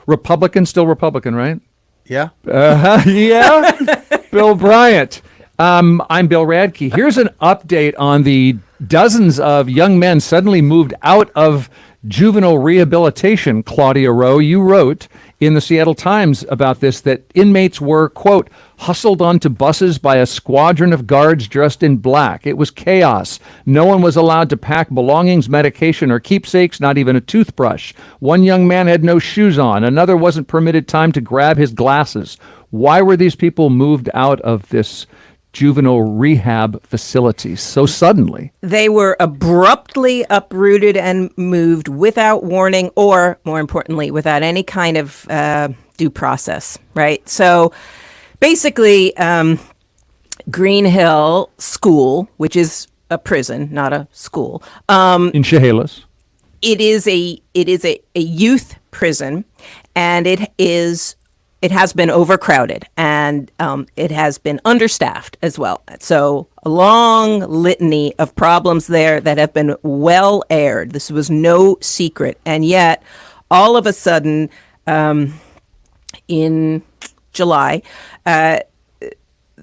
Republican, still Republican, right? Yeah. Yeah. Bill Bryant. I'm Bill Radke. Here's an update on the dozens of young men suddenly moved out of juvenile rehabilitation. Claudia Rowe, you wrote in the Seattle Times about this, that inmates were, quote, hustled onto buses by a squadron of guards dressed in black. It was chaos. No one was allowed to pack belongings, medication, or keepsakes, not even a toothbrush. One young man had no shoes on. Another wasn't permitted time to grab his glasses. Why were these people moved out of this juvenile rehab facilities so suddenly? They were abruptly uprooted and moved without warning, or more importantly, without any kind of due process, right? So basically, Green Hill School, which is a prison, not a school. In Chehalis. It is a youth prison, and it has been overcrowded, and it has been understaffed as well. So a long litany of problems there that have been well aired. This was no secret. And yet, all of a sudden, in July, the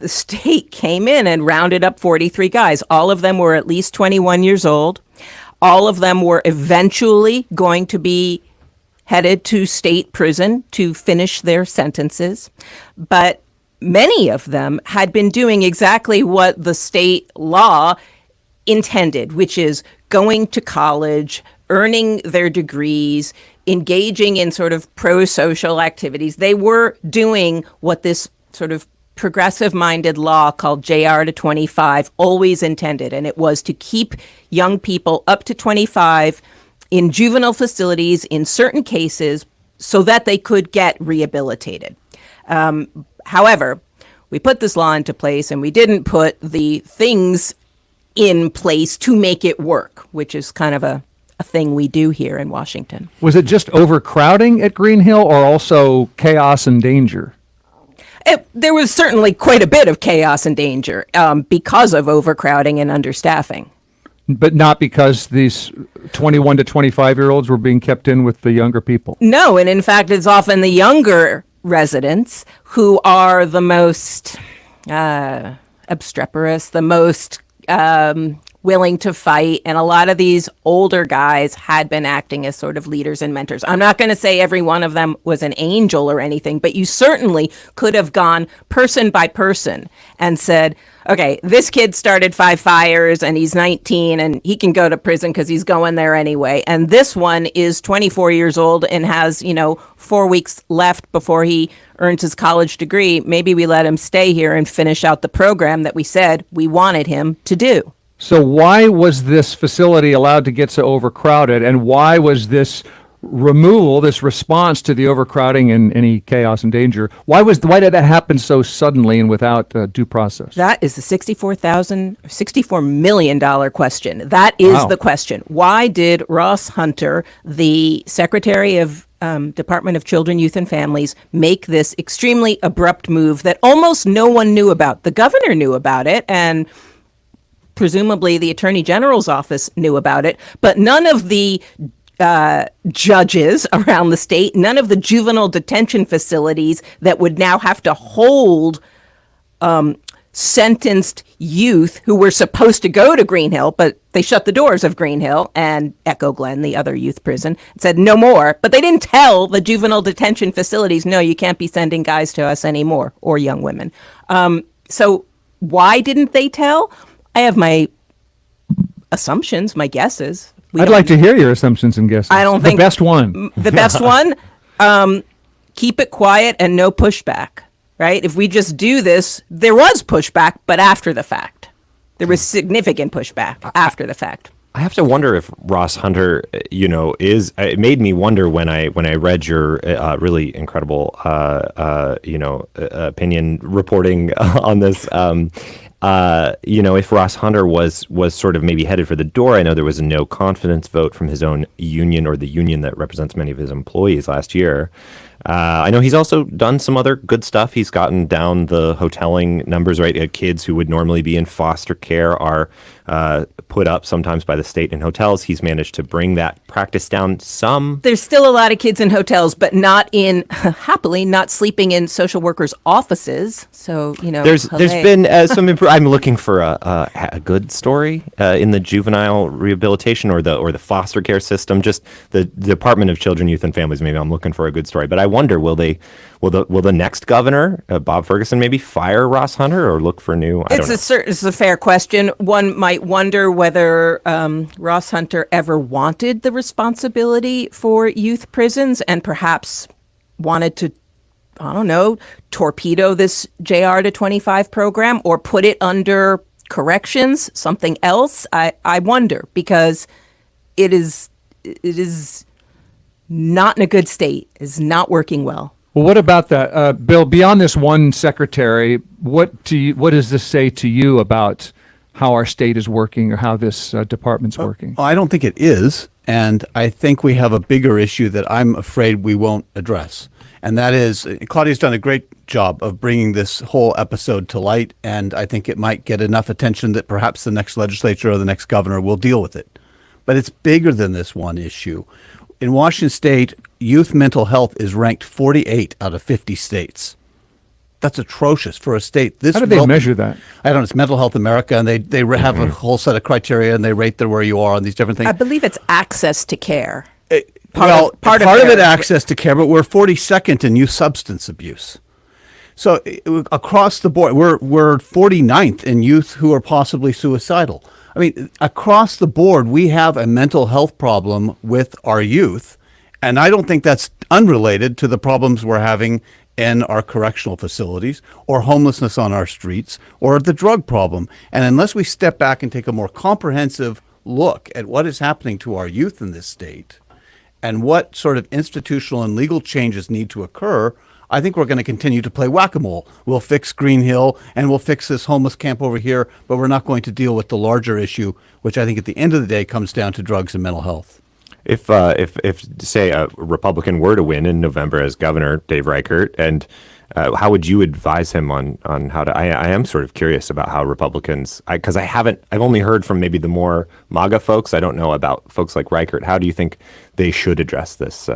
state came in and rounded up 43 guys. All of them were at least 21 years old. All of them were eventually going to be headed to state prison to finish their sentences. But many of them had been doing exactly what the state law intended, which is going to college, earning their degrees, engaging in sort of pro-social activities. They were doing what this sort of progressive-minded law called JR to 25 always intended, and it was to keep young people up to 25 in juvenile facilities in certain cases so that they could get rehabilitated. However, we put this law into place and we didn't put the things in place to make it work, which is kind of a thing we do here in Washington. Was it just overcrowding at Green Hill or also chaos and danger? There was certainly quite a bit of chaos and danger because of overcrowding and understaffing. But not because these 21 to 25-year-olds were being kept in with the younger people. No, and in fact, it's often the younger residents who are the most obstreperous, the most willing to fight. And a lot of these older guys had been acting as sort of leaders and mentors. I'm not going to say every one of them was an angel or anything, but you certainly could have gone person by person and said, okay, this kid started 5 fires and he's 19 and he can go to prison because he's going there anyway. And this one is 24 years old and has, 4 weeks left before he earns his college degree. Maybe we let him stay here and finish out the program that we said we wanted him to do. So why was this facility allowed to get so overcrowded, and why was this removal, this response to the overcrowding and any chaos and danger, why did that happen so suddenly and without due process? That is the $64 million question. That is the question. Why did Ross Hunter, the Secretary of Department of Children, Youth, and Families, make this extremely abrupt move that almost no one knew about? The governor knew about it, and presumably the Attorney General's office knew about it, but none of the judges around the state, none of the juvenile detention facilities that would now have to hold sentenced youth who were supposed to go to Green Hill, but they shut the doors of Green Hill and Echo Glen, the other youth prison, and said no more. But they didn't tell the juvenile detention facilities, no, you can't be sending guys to us anymore, or young women. So why didn't they tell? I have my assumptions, my guesses. I'd like to hear your assumptions and guesses. I don't think the best one. The best one, keep it quiet and no pushback, right? If we just do this, there was pushback, but after the fact. There was significant pushback after the fact. I have to wonder if Ross Hunter, it made me wonder when I read your really incredible, opinion reporting on this. If Ross Hunter was sort of maybe headed for the door. I know there was a no confidence vote from his own union, or the union that represents many of his employees last year. I know he's also done some other good stuff. He's gotten down the hoteling numbers, right? Kids who would normally be in foster care are put up sometimes by the state in hotels. He's managed to bring that practice down some. There's still a lot of kids in hotels, but not in, happily, not sleeping in social workers' offices. So, there's been some I'm looking for a good story in the juvenile rehabilitation or the foster care system. Just the Department of Children, Youth, and Families. Maybe I'm looking for a good story, but I wonder, will the next governor, Bob Ferguson, maybe fire Ross Hunter or look for new? It's a fair question. One might wonder whether Ross Hunter ever wanted the responsibility for youth prisons and perhaps wanted to, I don't know, torpedo this JR to 25 program or put it under corrections, something else. I wonder, because it is not in a good state, is not working well. Well, what about that, Bill? Beyond this one secretary, what does this say to you about how our state is working or how this department's working? I don't think it is, and I think we have a bigger issue that I'm afraid we won't address, and that is Claudia's done a great job of bringing this whole episode to light, and I think it might get enough attention that perhaps the next legislature or the next governor will deal with it. But it's bigger than this one issue. In Washington State, youth mental health is ranked 48 out of 50 states. That's atrocious for a state this. How do they measure that? I don't know. It's Mental Health America, and they have a whole set of criteria, and they rate where you are on these different things. I believe it's access to care. Part of it access to care, but we're 42nd in youth substance abuse. So across the board, we're 49th in youth who are possibly suicidal. I mean, across the board, we have a mental health problem with our youth, and I don't think that's unrelated to the problems we're having in our correctional facilities or homelessness on our streets or the drug problem. And unless we step back and take a more comprehensive look at what is happening to our youth in this state and what sort of institutional and legal changes need to occur, I think we're going to continue to play whack-a-mole. We'll fix Green Hill and we'll fix this homeless camp over here, but we're not going to deal with the larger issue, which I think at the end of the day comes down to drugs and mental health. If say a Republican were to win in November as governor, Dave Reichert, and how would you advise him on how to? I am sort of curious about how Republicans, because I've only heard from maybe the more MAGA folks. I don't know about folks like Reichert. How do you think they should address this?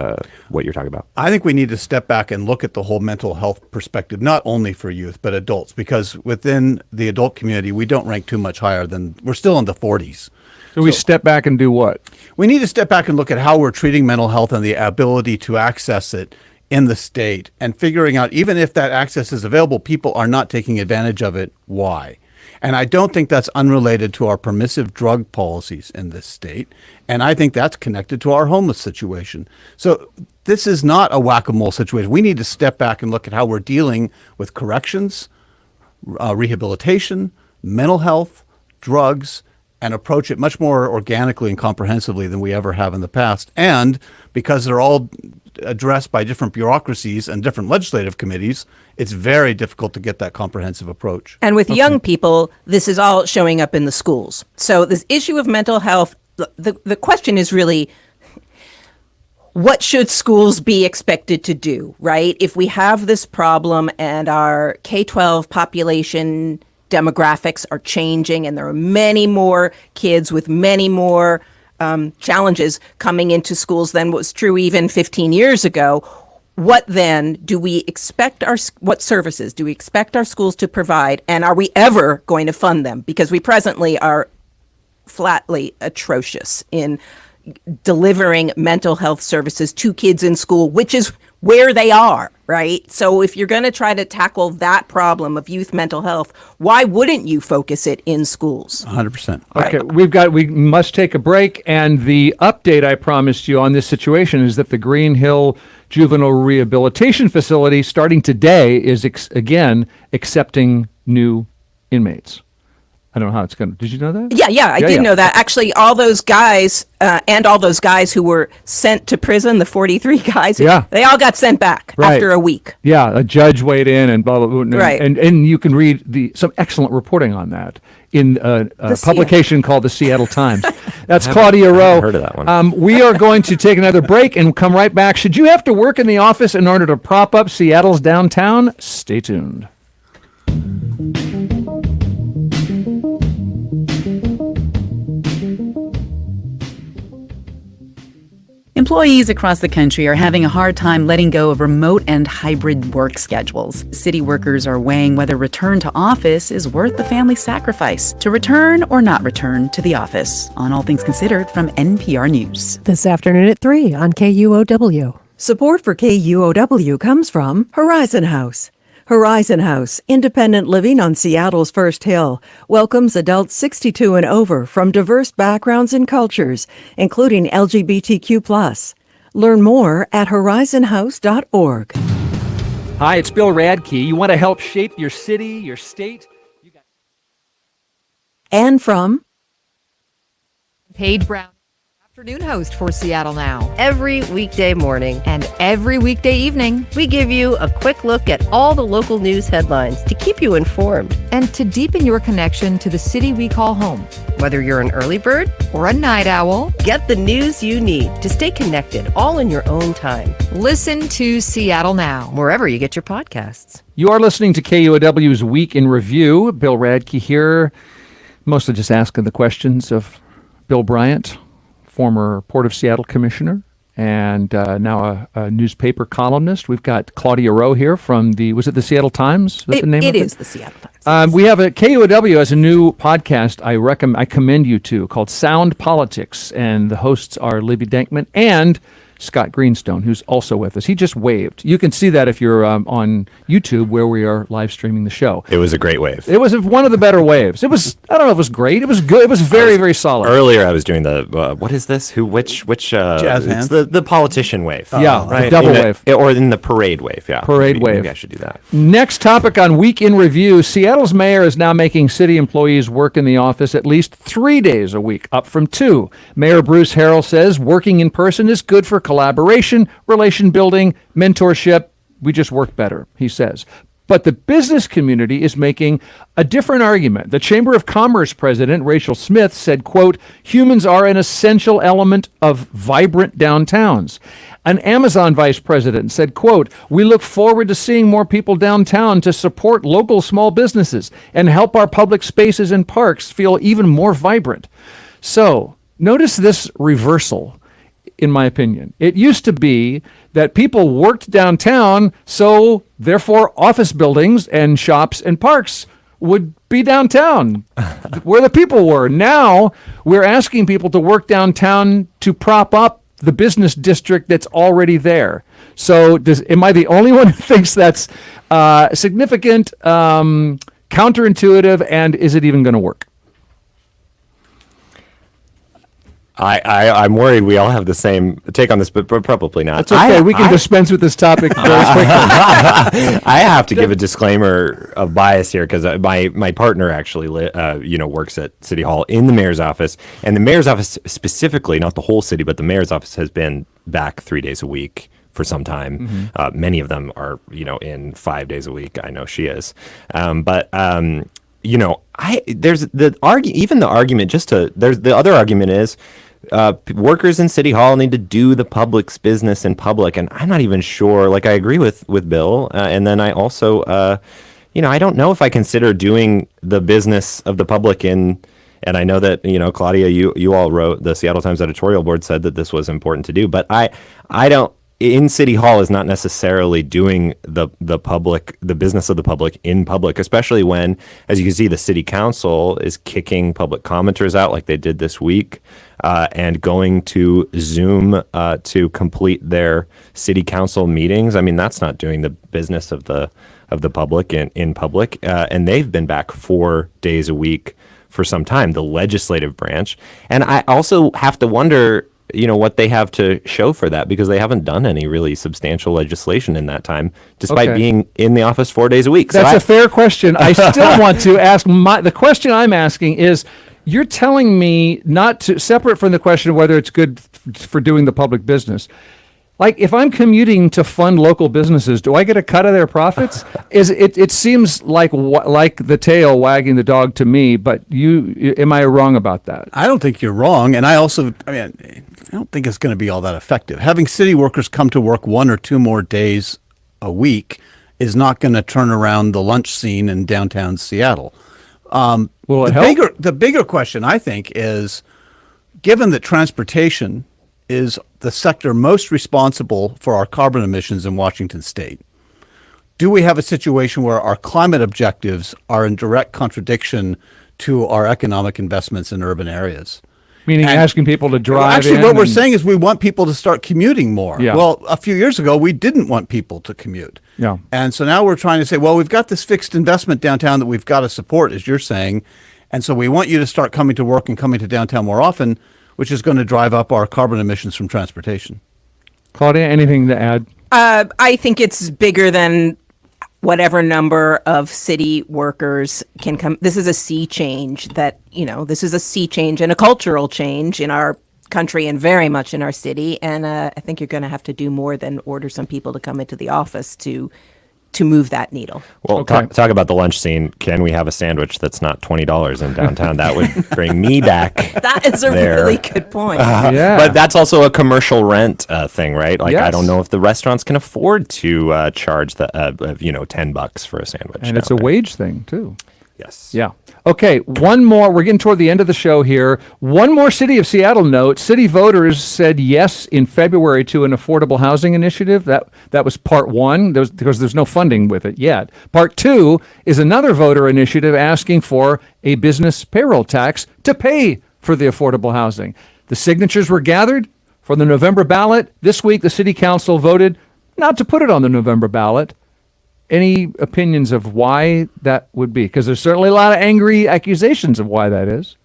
What you're talking about? I think we need to step back and look at the whole mental health perspective, not only for youth but adults, because within the adult community we don't rank too much higher than we're still in the 40s. So we step back and do what? We need to step back and look at how we're treating mental health and the ability to access it in the state and figuring out, even if that access is available, people are not taking advantage of it. Why? And I don't think that's unrelated to our permissive drug policies in this state. And I think that's connected to our homeless situation. So this is not a whack-a-mole situation. We need to step back and look at how we're dealing with corrections, rehabilitation, mental health, drugs, and approach it much more organically and comprehensively than we ever have in the past. And because they're all addressed by different bureaucracies and different legislative committees, it's very difficult to get that comprehensive approach. And with young people, this is all showing up in the schools. So this issue of mental health, the question is really, what should schools be expected to do, right? If we have this problem and our K-12 population demographics are changing and there are many more kids with many more challenges coming into schools than was true even 15 years ago, what then do we expect what services do we expect our schools to provide, and are we ever going to fund them? Because we presently are flatly atrocious in delivering mental health services to kids in school, which is where they are, right? So if you're going to try to tackle that problem of youth mental health, why wouldn't you focus it in schools? 100%. Okay, we must take a break, and the update I promised you on this situation is that the Green Hill Juvenile Rehabilitation Facility, starting today, is again accepting new inmates. I don't know how it's going to. Did you know that? Yeah, I did know that. Actually, all those guys and all those guys who were sent to prison, the 43 guys, they all got sent back after a week. Yeah, a judge weighed in and blah, blah, blah. Right. And you can read some excellent reporting on that in a publication called the Seattle Times. That's Claudia Rowe. Heard of that one. We are going to take another break and come right back. Should you have to work in the office in order to prop up Seattle's downtown? Stay tuned. Employees across the country are having a hard time letting go of remote and hybrid work schedules. City workers are weighing whether return to office is worth the family sacrifice to return or not return to the office. On All Things Considered from NPR News. This afternoon at 3 on KUOW. Support for KUOW comes from Horizon House. Horizon House, independent living on Seattle's First Hill, welcomes adults 62 and over from diverse backgrounds and cultures, including LGBTQ+. Learn more at horizonhouse.org. Hi, it's Bill Radke. You want to help shape your city, your state? And from Paige Brown, afternoon host for Seattle Now. Every weekday morning and every weekday evening, we give you a quick look at all the local news headlines to keep you informed and to deepen your connection to the city we call home. Whether you're an early bird or a night owl, get the news you need to stay connected all in your own time. Listen to Seattle Now, wherever you get your podcasts. You are listening to KUOW's Week in Review. Bill Radke here, mostly just asking the questions of Bill Bryant, former Port of Seattle commissioner, and now a newspaper columnist. We've got Claudia Rowe here from was it the Seattle Times? It is the Seattle Times. We have KUOW as a new podcast I commend you to called Sound Politics, and the hosts are Libby Dankman and Scott Greenstone, who's also with us. He just waved. You can see that if you're on YouTube, where we are live streaming the show. It was a great wave. It was one of the better waves. It was, I don't know if it was great. It was good. It was very, very solid. Earlier, I was doing the, what is this? Which Jazz it's hands? the politician wave. Yeah, right? the double wave. Or in the parade wave, yeah. Parade wave. Maybe I should do that. Next topic on Week in Review. Seattle's mayor is now making city employees work in the office at least 3 days a week, up from 2. Mayor Bruce Harrell says working in person is good for collaboration, relation building, mentorship. We just work better, he says. But the business community is making a different argument. The Chamber of Commerce president, Rachel Smith, said, quote, humans are an essential element of vibrant downtowns. An Amazon vice president said, quote, we look forward to seeing more people downtown to support local small businesses and help our public spaces and parks feel even more vibrant. So notice this reversal. In my opinion, it used to be that people worked downtown, so therefore office buildings and shops and parks would be downtown where the people were. Now we're asking people to work downtown to prop up the business district that's already there. So am I the only one who thinks that's significant, counterintuitive, and is it even going to work? I'm worried we all have the same take on this, but probably not. It's okay. We can dispense with this topic very quickly. I have to give a disclaimer of bias here because my partner actually works at City Hall in the mayor's office, and the mayor's office specifically, not the whole city, but the mayor's office has been back 3 days a week for some time. Mm-hmm. Many of them are in 5 days a week. I know she is, but. There's the argument. There's the other argument is workers in City Hall need to do the public's business in public, and I'm not even sure. Like I agree with Bill, and then I also, I don't know if I consider doing the business of the public in. And I know that Claudia, you all wrote the Seattle Times editorial board said that this was important to do, but I don't. In City Hall is not necessarily doing the business of the public in public, especially when, as you can see, the city council is kicking public commenters out like they did this week, and going to Zoom to complete their city council meetings. I mean, that's not doing the business of the public in public, and they've been back 4 days a week for some time, the legislative branch. And I also have to wonder, what they have to show for that, because they haven't done any really substantial legislation in that time, despite being in the office 4 days a week. That's a fair question. I still want to ask the question I'm asking is, you're telling me not to, separate from the question of whether it's good for doing the public business, Like, if I'm commuting to fund local businesses, do I get a cut of their profits? It seems like the tail wagging the dog to me, but am I wrong about that? I don't think you're wrong. And I don't think it's going to be all that effective. Having city workers come to work 1 or 2 more days a week is not going to turn around the lunch scene in downtown Seattle. Will it help? The bigger question, I think, is given that transportation is the sector most responsible for our carbon emissions in Washington state, do we have a situation where our climate objectives are in direct contradiction to our economic investments in urban areas? Meaning asking people to drive Actually, what we're saying is we want people to start commuting more. Yeah. Well, a few years ago, we didn't want people to commute. Yeah. And so now we're trying to say, well, we've got this fixed investment downtown that we've got to support, as you're saying. And so we want you to start coming to work and coming to downtown more often, which is going to drive up our carbon emissions from transportation. Claudia, anything to add? I think it's bigger than whatever number of city workers can come. This is a sea change this is a sea change and a cultural change in our country and very much in our city. And I think you're going to have to do more than order some people to come into the office to move that needle. Well, talk about the lunch scene. Can we have a sandwich that's not $20 in downtown? That would bring me back. That is a really good point. But that's also a commercial rent thing, right? Like, Yes. I don't know if the restaurants can afford to charge the $10 for a sandwich. And it's a wage thing, too. Yes. Yeah. Okay, one more. We're getting toward the end of the show here. One more City of Seattle note. City voters said yes in February to an affordable housing initiative. That was part one, because there's no funding with it yet. Part two is another voter initiative asking for a business payroll tax to pay for the affordable housing. The signatures were gathered for the November ballot. This week, the City Council voted not to put it on the November ballot. Any opinions of why that would be? Because there's certainly a lot of angry accusations of why that is.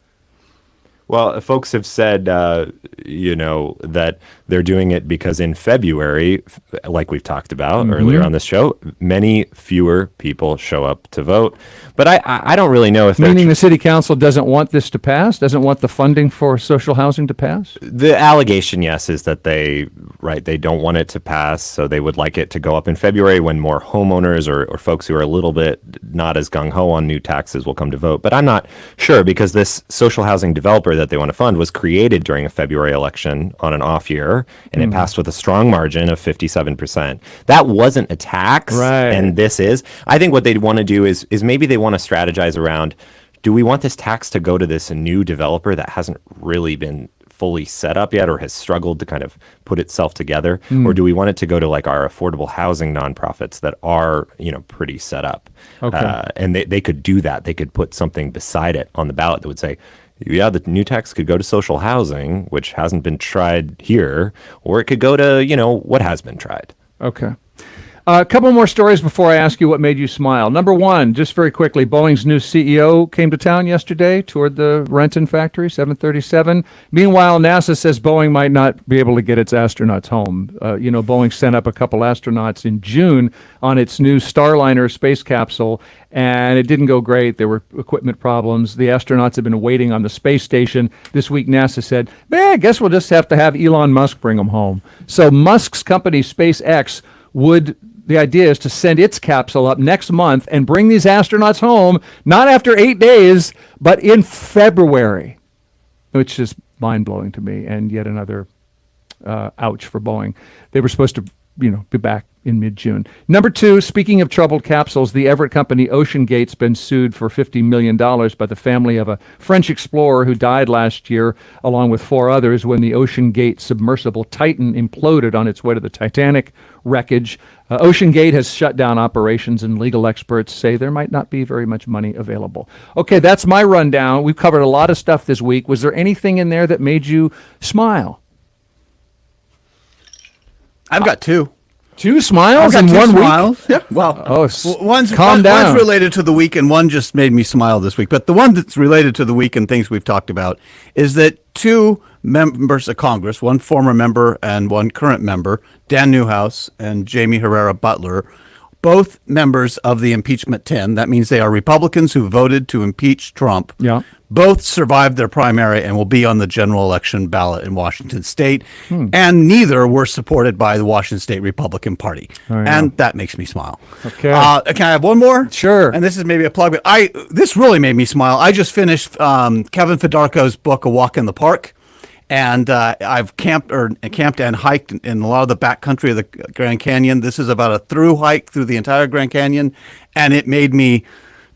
Well, folks have said, that they're doing it because in February, like we've talked about earlier on this show, many fewer people show up to vote. But I don't really know if Meaning the city council doesn't want this to pass, doesn't want the funding for social housing to pass? The allegation, yes, is that they don't want it to pass, so they would like it to go up in February when more homeowners or folks who are a little bit not as gung-ho on new taxes will come to vote. But I'm not sure, because this social housing developer that they want to fund was created during a February election on an off year, and it passed with a strong margin of 57%. That wasn't a tax, and this is. I think what they'd want to do is maybe they want to strategize around, do we want this tax to go to this new developer that hasn't really been fully set up yet or has struggled to kind of put itself together? Or do we want it to go to like our affordable housing nonprofits that are, pretty set up? Okay. And they could do that. They could put something beside it on the ballot that would say, yeah, the new tax could go to social housing, which hasn't been tried here, or it could go to, what has been tried. Okay. A couple more stories before I ask you what made you smile. Number one, just very quickly, Boeing's new CEO came to town yesterday, toured the Renton factory, 737. Meanwhile, NASA says Boeing might not be able to get its astronauts home. Boeing sent up a couple astronauts in June on its new Starliner space capsule, and it didn't go great. There were equipment problems. The astronauts have been waiting on the space station. This week, NASA said, I guess we'll just have to have Elon Musk bring them home. So Musk's company, SpaceX, the idea is to send its capsule up next month and bring these astronauts home, not after 8 days, but in February, which is mind-blowing to me, and yet another ouch for Boeing. They were supposed to, be back in mid-June. Number two, speaking of troubled capsules, the Everett company OceanGate's been sued for $50 million by the family of a French explorer who died last year, along with 4 others, when the OceanGate submersible Titan imploded on its way to the Titanic wreckage. OceanGate has shut down operations, and legal experts say there might not be very much money available. Okay, that's my rundown. We've covered a lot of stuff this week. Was there anything in there that made you smile? I've got 2. 2 smiles I've in got 2 1 smiles. week? Yeah. Well, one's down. related to the week, and one just made me smile this week. But the one that's related to the week and things we've talked about is that 2 members of Congress, one former member and one current member, Dan Newhouse and Jamie Herrera Butler, both members of the impeachment 10. That means they are Republicans who voted to impeach Trump. Yeah. Both survived their primary and will be on the general election ballot in Washington State. And neither were supported by the Washington State Republican Party. And that makes me smile. Okay. Can I have one more? Sure. And this is maybe a plug, but this really made me smile. I just finished Kevin Fedarko's book, A Walk in the Park. And I've camped and hiked in a lot of the backcountry of the Grand Canyon. This is about a through hike through the entire Grand Canyon. And it made me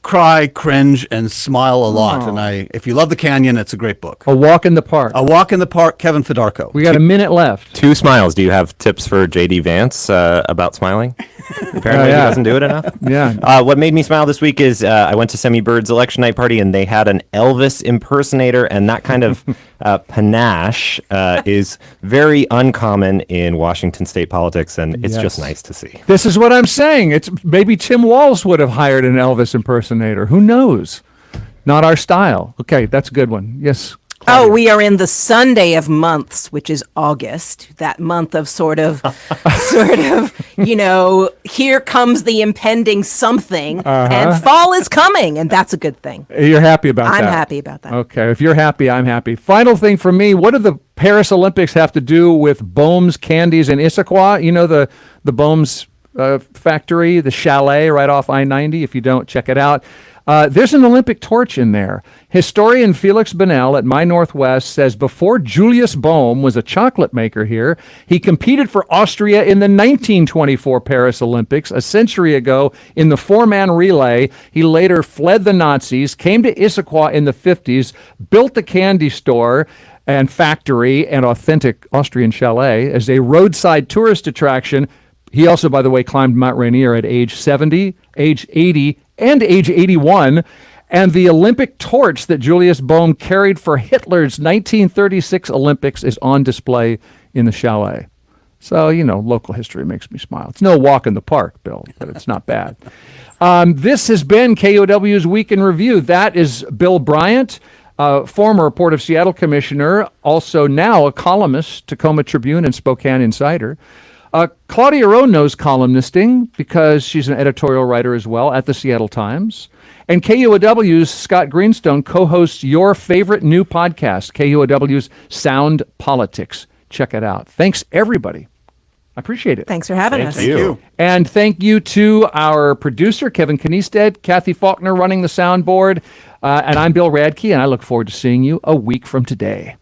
cry, cringe, and smile a lot. Oh. And if you love the canyon, it's a great book. A Walk in the Park. A Walk in the Park, Kevin Fedarko. We got a minute left. 2 smiles. Do you have tips for JD Vance about smiling? Apparently he doesn't do it enough. Yeah. What made me smile this week is I went to Semi Bird's election night party and they had an Elvis impersonator, and that kind of panache is very uncommon in Washington state politics, and it's just nice to see. This is what I'm saying. It's maybe Tim Walz would have hired an Elvis impersonator. Who knows? Not our style. Okay, that's a good one. Yes. Oh, we are in the Sunday of months, which is August. That month of sort of, here comes the impending something, and fall is coming, and that's a good thing. You're happy about that? I'm happy about that. Okay, if you're happy, I'm happy. Final thing for me, what do the Paris Olympics have to do with Bohm's Candies in Issaquah? You know the Bohm's factory, the chalet right off I-90. If you don't, check it out. There's an Olympic torch in there. Historian Felix Bonnell at My Northwest says before Julius Bohm was a chocolate maker here, he competed for Austria in the 1924 Paris Olympics, a century ago, in the 4-man relay. He later fled the Nazis, came to Issaquah in the 50s, built a candy store and factory and authentic Austrian chalet as a roadside tourist attraction. He also, by the way, climbed Mount Rainier at age 70, age 80, and age 81. And the Olympic torch that Julius Bohm carried for Hitler's 1936 Olympics is on display in the chalet. So, local history makes me smile. It's no walk in the park, Bill, but it's not bad. This has been KUOW's Week in Review. That is Bill Bryant, former Port of Seattle commissioner, also now a columnist, Tacoma Tribune and Spokane Insider. Claudia Rowe knows columnisting because she's an editorial writer as well at the Seattle Times. And KUOW's Scott Greenstone co-hosts your favorite new podcast, KUOW's Sound Politics. Check it out. Thanks, everybody. I appreciate it. Thanks for having us. Thank you. And thank you to our producer, Kevin Kniestead, Kathy Faulkner running the soundboard. And I'm Bill Radke, and I look forward to seeing you a week from today.